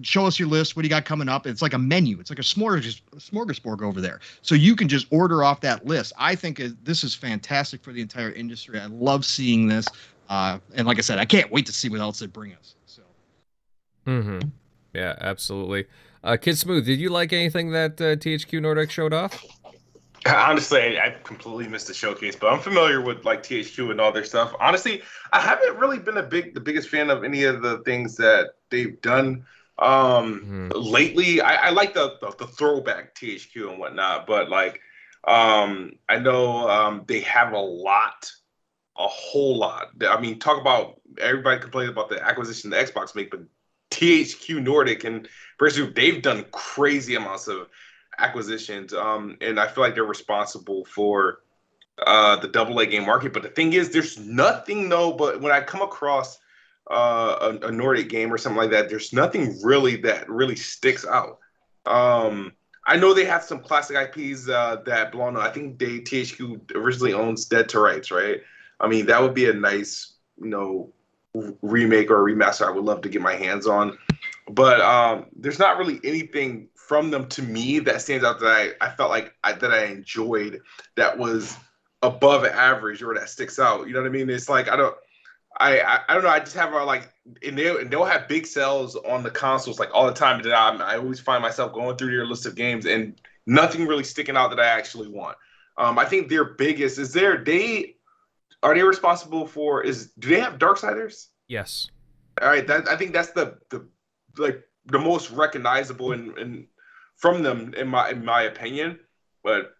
Show us your list. What do you got coming up? It's like a menu. It's like a smorgasbord over there. So you can just order off that list. I think this is fantastic for the entire industry. I love seeing this. And like I said, I can't wait to see what else they bring us. So. Yeah, absolutely. KidSmoove, did you like anything that THQ Nordic showed off? Honestly, I completely missed the showcase, but I'm familiar with like THQ and all their stuff. Honestly, I haven't really been the biggest fan of any of the things that they've done. Lately, I like the throwback THQ and whatnot, but like I know they have a whole lot. I mean, talk about everybody complains about the acquisition the Xbox make, but THQ Nordic and Group, they've done crazy amounts of acquisitions, and I feel like they're responsible for the AA game market. But the thing is, there's nothing though. But when I come across a Nordic game or something like that, there's nothing really that really sticks out. I know they have some classic IPs that belong to. I think THQ originally owns Dead to Rights, right? I mean, that would be a nice, remake or remaster I would love to get my hands on. But there's not really anything from them to me that stands out that I felt like that I enjoyed that was above average or that sticks out. You know what I mean? It's like I don't know. I just have and they'll have big sales on the consoles like all the time. And I always find myself going through their list of games and nothing really sticking out that I actually want. I think their biggest are they responsible for? Do they have Darksiders? Yes. All right. I think that's the most recognizable in from them in my opinion. But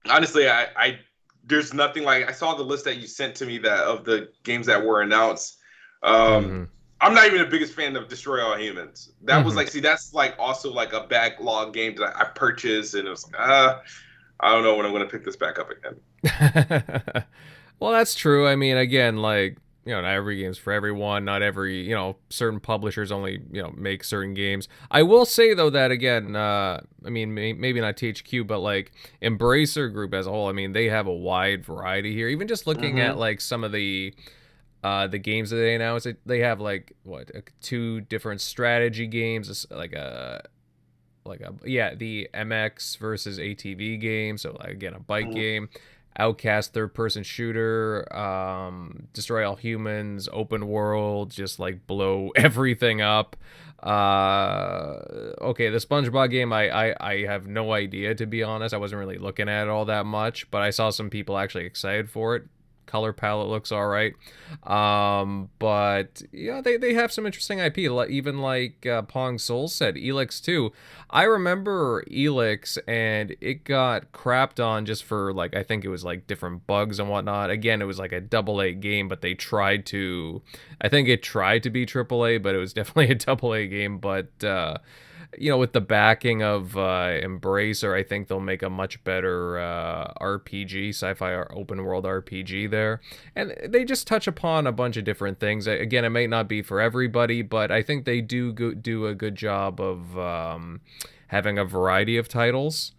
honestly, I there's nothing like I saw the list that you sent to me of the games that were announced. I'm not even the biggest fan of Destroy All Humans. That was that's also a backlog game that I purchased, and it was I don't know when I'm going to pick this back up again. Well, that's true. I mean, again, not every game's for everyone. Not every, certain publishers only, make certain games. I will say, though, that, again, I mean, maybe not THQ, but, Embracer Group as a whole, I mean, they have a wide variety here. Even just looking at, some of the games that they announced, they have, 2 different strategy games, the MX versus ATV game, so, again, a bike game. Outcast third-person shooter, Destroy All Humans, open world, just blow everything up. Okay, the SpongeBob game, I have no idea, to be honest. I wasn't really looking at it all that much, but I saw some people actually excited for it. Color palette looks all right. But yeah, they have some interesting IP, even Pong Soul said, Elix 2. I remember Elix, and it got crapped on just for I think it was different bugs and whatnot. Again, it was a AA game, but they tried to, I think it tried to be AAA, but it was definitely a AA game. But with the backing of Embracer, I think they'll make a much better RPG, sci-fi open world RPG there. And they just touch upon a bunch of different things. Again, it may not be for everybody, but I think they do a good job of having a variety of titles.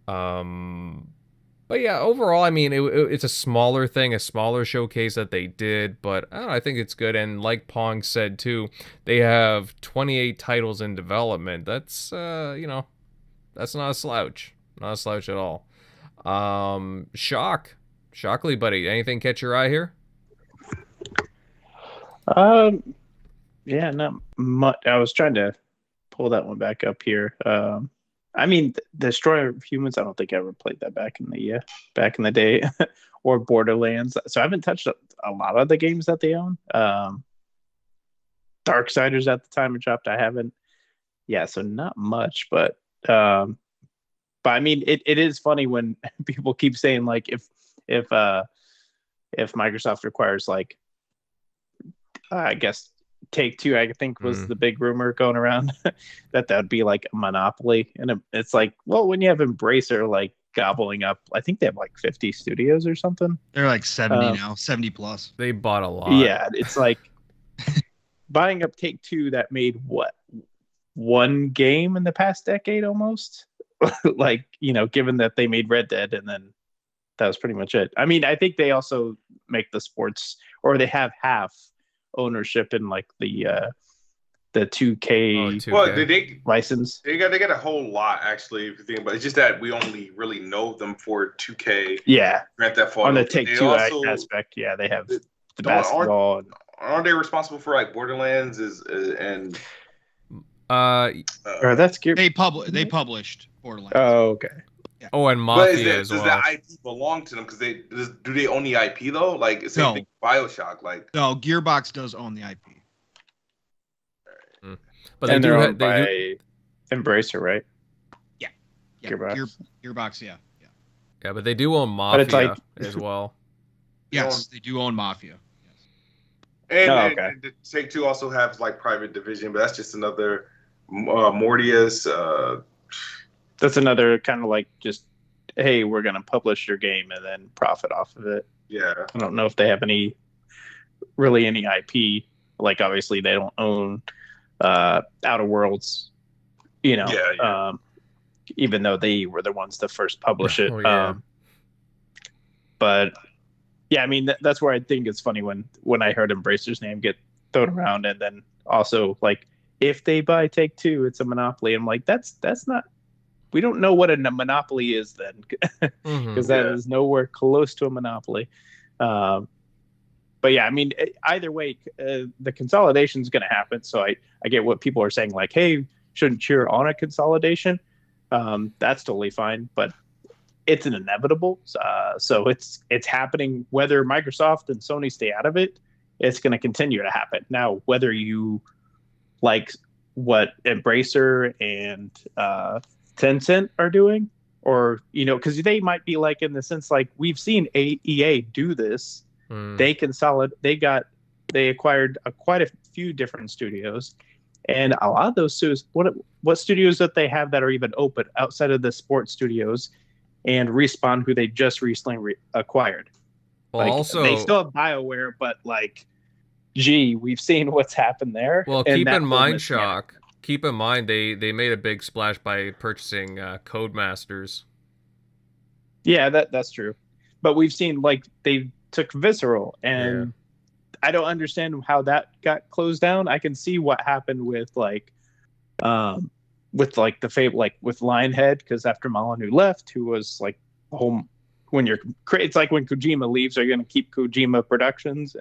But yeah, overall, I mean, it's a smaller thing, a smaller showcase that they did, but I don't know, I think it's good. And like Pong said too, they have 28 titles in development. That's that's not a slouch, not a slouch at all. Shockley, buddy, anything catch your eye here? Yeah, not much. I was trying to pull that one back up here. I mean, Destroyer of Humans, I don't think I ever played that back in the day, or Borderlands. So I haven't touched a lot of the games that they own. Darksiders at the time it dropped, I haven't. Yeah, so not much, but I mean, it is funny when people keep saying if Microsoft requires I guess Take-Two, I think, was the big rumor going around that would be a monopoly. And it's well, when you have Embracer gobbling up, I think they have 50 studios or something. They're 70 now, 70 plus. They bought a lot. Yeah, it's buying up Take-Two that made what? One game in the past decade almost? Given that they made Red Dead and then that was pretty much it. I mean, I think they also make the sports, or they have half ownership in the 2K, well, they license. They got a whole lot actually. If you think about it, it's just that we only really know them for 2K. Yeah, Grand Theft Auto. On the Take-Two aspect, yeah, they have the basketball. Aren't they responsible for Borderlands? That's they published Borderlands. Oh, okay. Yeah. Oh, and Mafia as well. Does the IP belong to them? Because do they own the IP though? Same thing, BioShock. No, Gearbox does own the IP. But And they do they're have owned by Embracer, right? Yeah, Gearbox. Gearbox, yeah. yeah, but they do own But it's Mafia like- as well. Yes, they do own Mafia. Yes. And, Oh, and, okay. and Take Two also has like private division, but that's just another Mortius. That's another kind of like just, hey, we're going to publish your game and then profit off of it. Yeah. I don't know if they have any IP. Like, obviously, they don't own Outer Worlds, Yeah. even though they were the ones to first publish it. Oh, yeah. But yeah, I mean, that's where I think it's funny when I heard Embracer's name get thrown around, and then also like if they buy Take Two, it's a monopoly. I'm like, that's not. We don't know what a monopoly is then, because that is nowhere close to a monopoly. But yeah, I mean, either way, the consolidation is going to happen. So I get what people are saying, like, hey, shouldn't cheer on a consolidation. That's totally fine, but it's an inevitable. So it's happening whether Microsoft and Sony stay out of it. It's going to continue to happen. Now, whether you like what Embracer and Tencent are doing, or because they might be like in the sense like we've seen EA do this. They acquired quite a few different studios, and a lot of those studios. What studios that they have that are even open outside of the sports studios, and Respawn, who they just recently acquired. Well, like, also they still have BioWare, but like, gee, we've seen what's happened there. Well, and keep that in whole mind, mismanagement. Shock. Keep in mind they made a big splash by purchasing Codemasters. Yeah, that's true. But we've seen like they took Visceral, and I don't understand how that got closed down. I can see what happened with the Fable, like with Lionhead, because after Molyneux left, who was like home when it's like when Kojima leaves, are you going to keep Kojima Productions?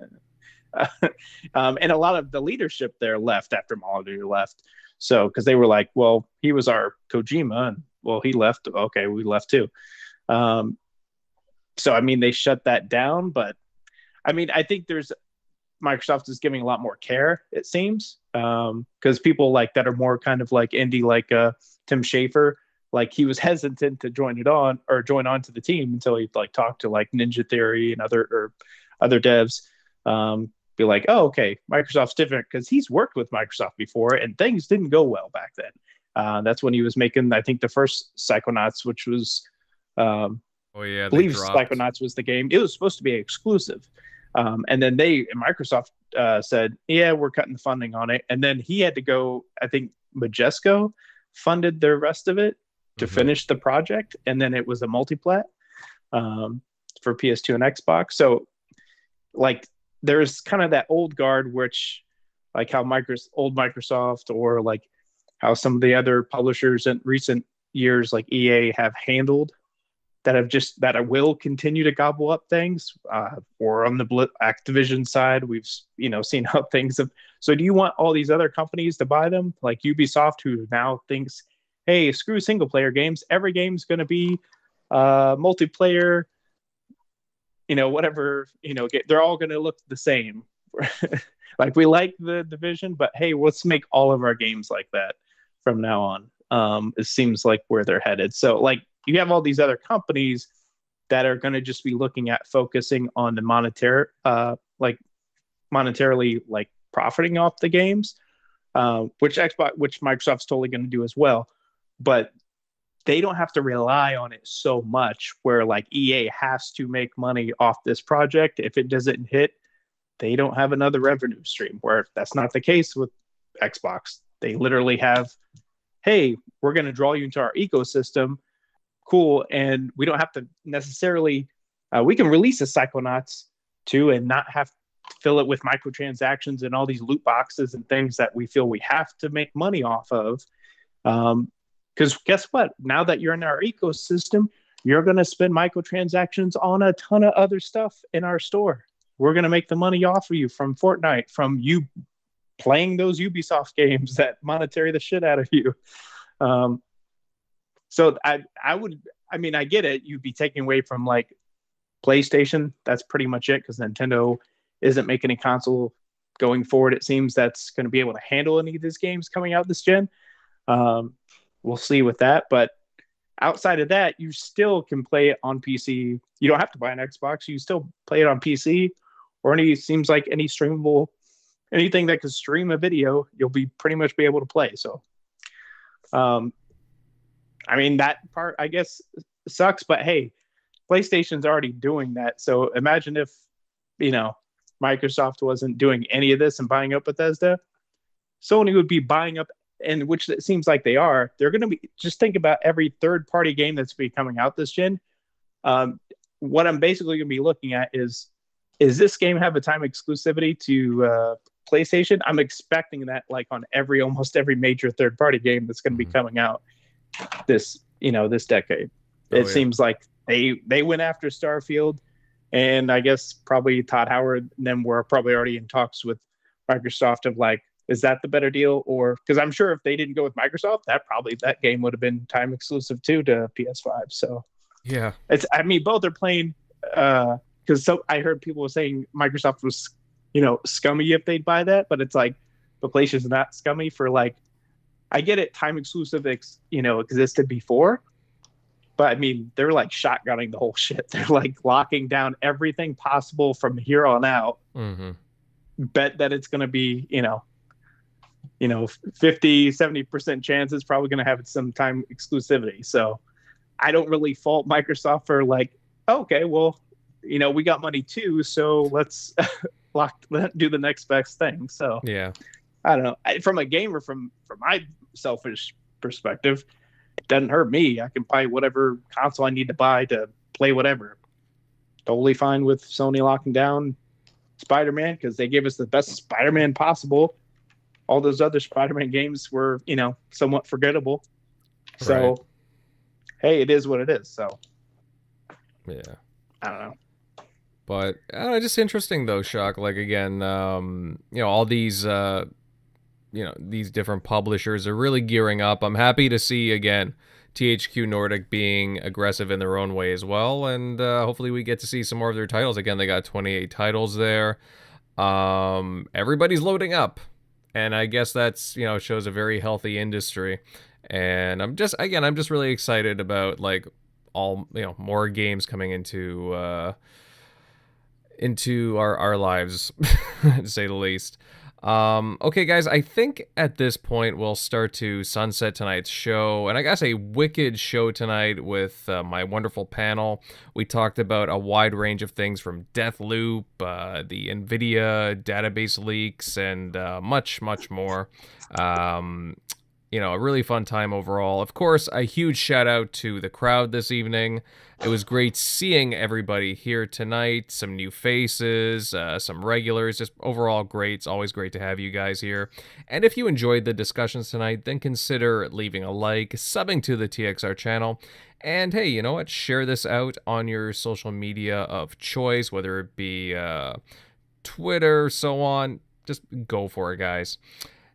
And a lot of the leadership there left after Molyneux left. So, because they were like, well, he was our Kojima, and well, he left. Okay, we left too. So, I mean, they shut that down, but I mean, I think Microsoft is giving a lot more care, it seems, because people like that are more kind of like indie, like Tim Schafer, like he was hesitant to join on to the team until he like talked to like Ninja Theory and other devs. Be like, oh, okay, Microsoft's different because he's worked with Microsoft before and things didn't go well back then. That's when he was making, I think, the first Psychonauts, which was, I believe Psychonauts was the game. It was supposed to be exclusive. And then Microsoft said, yeah, we're cutting the funding on it. And then he had to go, I think Majesco funded the rest of it to finish the project. And then it was a multiplat for PS2 and Xbox. So like, there's kind of that old guard, which like how old Microsoft, or like how some of the other publishers in recent years, like EA, have handled that will continue to gobble up things. Or on the Activision side, we've seen how things have. So do you want all these other companies to buy them, like Ubisoft, who now thinks, hey, screw single player games, every game's going to be multiplayer, whatever, they're all going to look the same. Like, we like the Division, but hey, let's make all of our games like that from now on. It seems like where they're headed. So like, you have all these other companies that are going to just be looking at focusing on the monetarily like profiting off the games, which Microsoft's totally going to do as well. But they don't have to rely on it so much where like EA has to make money off this project. If it doesn't hit, they don't have another revenue stream, where that's not the case with Xbox. They literally have, hey, we're going to draw you into our ecosystem. Cool. And we don't have to necessarily, we can release a Psychonauts 2 and not have to fill it with microtransactions and all these loot boxes and things that we feel we have to make money off of. Because guess what? Now that you're in our ecosystem, you're going to spend microtransactions on a ton of other stuff in our store. We're going to make the money off of you from Fortnite, from you playing those Ubisoft games that monetary the shit out of you. So I get it. You'd be taking away from like PlayStation. That's pretty much it, because Nintendo isn't making any console going forward, it seems that's going to be able to handle any of these games coming out this gen. We'll see with that. But outside of that, you still can play it on PC. You don't have to buy an Xbox. You still play it on PC or seems like any streamable, anything that can stream a video, you'll be pretty much be able to play. So, I mean, that part, I guess, sucks, but hey, PlayStation's already doing that. So imagine if, Microsoft wasn't doing any of this and buying up Bethesda. Sony would be buying up, and which it seems like they are. They're going to be, just think about every third-party game that's be coming out this gen. What I'm basically going to be looking at is this game have a time exclusivity to PlayStation? I'm expecting that like on almost every major third-party game that's going to be coming out this decade. It seems like they went after Starfield, and I guess probably Todd Howard and them were probably already in talks with Microsoft of like, is that the better deal? Or because I'm sure if they didn't go with Microsoft, that game would have been time exclusive too to PS5. So yeah, both are playing because I heard people saying Microsoft was scummy if they'd buy that, but it's like the place is not scummy for like, I get it, time exclusive existed before. But I mean, they're like shotgunning the whole shit. They're like locking down everything possible from here on out. Mm-hmm. Bet that it's going to be, 50, 70% chance it's probably going to have some time exclusivity. So I don't really fault Microsoft for like, okay, well, we got money too. So let's do the next best thing. So yeah, I don't know. From a gamer, from my selfish perspective, it doesn't hurt me. I can buy whatever console I need to buy to play whatever. Totally fine with Sony locking down Spider-Man because they gave us the best Spider-Man possible. All those other Spider-Man games were, somewhat forgettable. So, right. Hey, it is what it is. So, yeah, I don't know. But just interesting though, Shock. Like again, all these these different publishers are really gearing up. I'm happy to see again THQ Nordic being aggressive in their own way as well, and hopefully we get to see some more of their titles. Again, they got 28 titles there. Everybody's loading up, and I guess that's shows a very healthy industry. And I'm just really excited about like all more games coming into our lives, to say the least. Okay, guys, I think at this point we'll start to sunset tonight's show, and I guess a wicked show tonight with my wonderful panel. We talked about a wide range of things from Deathloop, the NVIDIA database leaks, and much, much more. A really fun time overall. Of course, a huge shout out to the crowd this evening. It was great seeing everybody here tonight. Some new faces, some regulars, just overall great. It's always great to have you guys here. And if you enjoyed the discussions tonight, then consider leaving a like, subbing to the TXR channel, and hey, you know what? Share this out on your social media of choice, whether it be Twitter, so on. Just go for it, guys.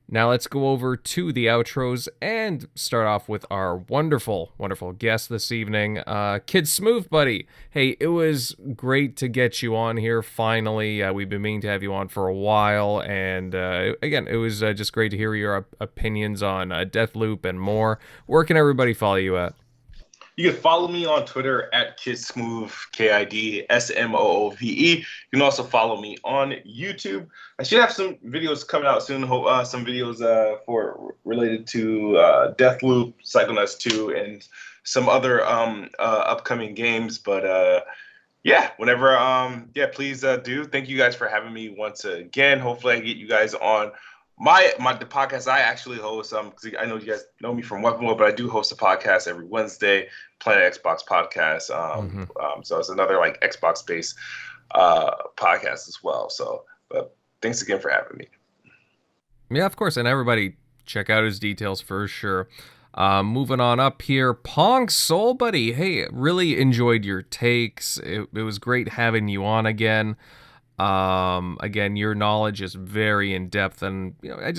Now let's go over to the outros and start off with our wonderful, wonderful guest this evening, KidSmoove, buddy. Hey, it was great to get you on here finally. We've been meaning to have you on for a while, and again, it was just great to hear your opinions on Deathloop and more. Where can everybody follow you at? You can follow me on Twitter at KidSmoove, KidSmoove. You can also follow me on YouTube. I should have some videos coming out soon. Some videos related to Deathloop, Psychonauts 2, and some other upcoming games. But whenever please do. Thank you guys for having me once again. Hopefully I get you guys on the podcast I actually host. Because I know you guys know me from Weapon World, but I do host a podcast every Wednesday, Planet Xbox Podcast. So it's another like Xbox based podcast as well. So, but thanks again for having me. Yeah, of course, and everybody check out his details for sure. Moving on up here, Pong Soul Buddy. Hey, really enjoyed your takes. It was great having you on again. Again, your knowledge is very in depth, and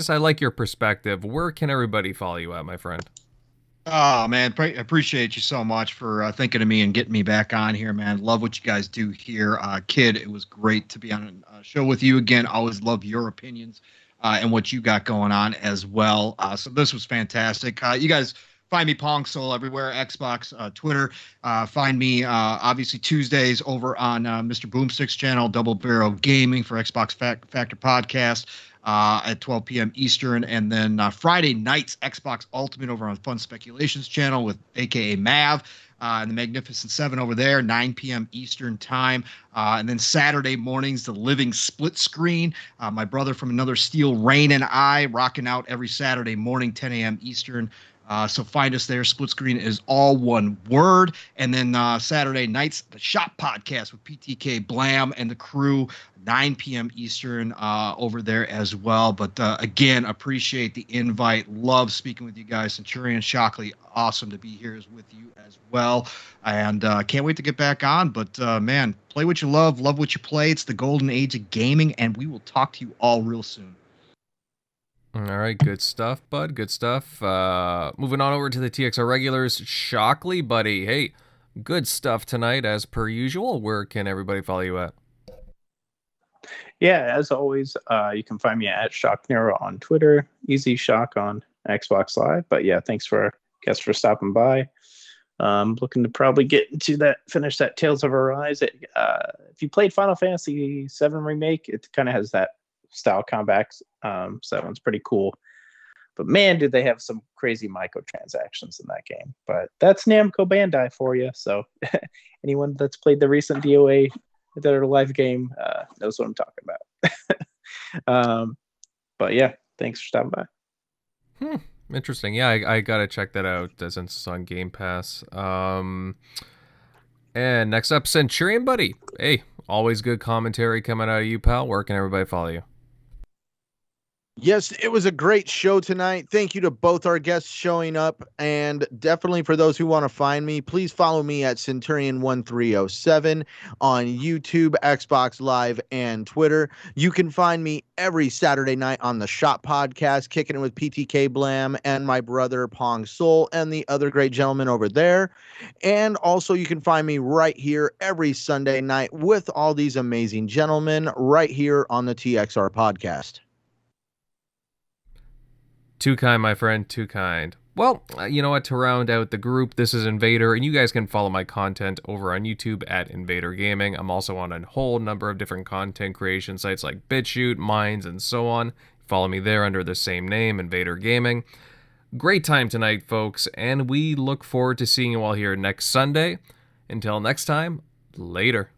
I like your perspective. Where can everybody follow you at, my friend? Oh man, appreciate you so much for thinking of me and getting me back on here, man. Love what you guys do here, Kid. It was great to be on a show with you again. Always love your opinions and what you got going on as well. So this was fantastic. You guys find me Pong Soul everywhere, Xbox, Twitter. Find me obviously Tuesdays over on Mr. Boomstick's channel, Double Barrel Gaming for Xbox Factor Podcast. At 12 p.m. Eastern, and then Friday nights Xbox Ultimate over on Fun Speculations channel with AKA Mav and the Magnificent Seven over there, 9 p.m. Eastern time, and then Saturday mornings the Living Split Screen. My brother from another steel, Rain, and I rocking out every Saturday morning, 10 a.m. Eastern. So find us there. Split Screen is all one word. And then Saturday nights, the Shop Podcast with PTK Blam and the crew, 9 p.m. Eastern over there as well. But again, appreciate the invite. Love speaking with you guys. Centurion, Shockley, awesome to be here with you as well. And can't wait to get back on. But man, play what you love what you play. It's the golden age of gaming, and we will talk to you all real soon. All right, good stuff, bud. Good stuff. Moving on over to the TXR regulars. Shockley, buddy. Hey, good stuff tonight, as per usual. Where can everybody follow you at? Yeah, as always, you can find me at ShockNero on Twitter, Easy Shock on Xbox Live. But yeah, thanks for stopping by. Looking to probably get into finish that Tales of Arise. If you played Final Fantasy VII Remake, it kind of has that style combat. So that one's pretty cool. But man, did they have some crazy microtransactions in that game. But that's Namco Bandai for you. So anyone that's played the recent DOA their live game knows what I'm talking about. But yeah, thanks for stopping by. Interesting. Yeah, I gotta check that out since it's on Game Pass. And next up, Centurion, buddy. Hey, always good commentary coming out of you, pal. Where can everybody follow you? Yes, it was a great show tonight. Thank you to both our guests showing up. And definitely for those who want to find me, please follow me at Centurion1307 on YouTube, Xbox Live, and Twitter. You can find me every Saturday night on the Shop Podcast, kicking it with PTK Blam and my brother Pong Soul and the other great gentleman over there. And also you can find me right here every Sunday night with all these amazing gentlemen right here on the TXR Podcast. Too kind, my friend, too kind. Well, you know what, to round out the group, this is Invader, and you guys can follow my content over on YouTube at Invader Gaming. I'm also on a whole number of different content creation sites like BitChute, Minds, and so on. Follow me there under the same name, Invader Gaming. Great time tonight, folks, and we look forward to seeing you all here next Sunday. Until next time, later.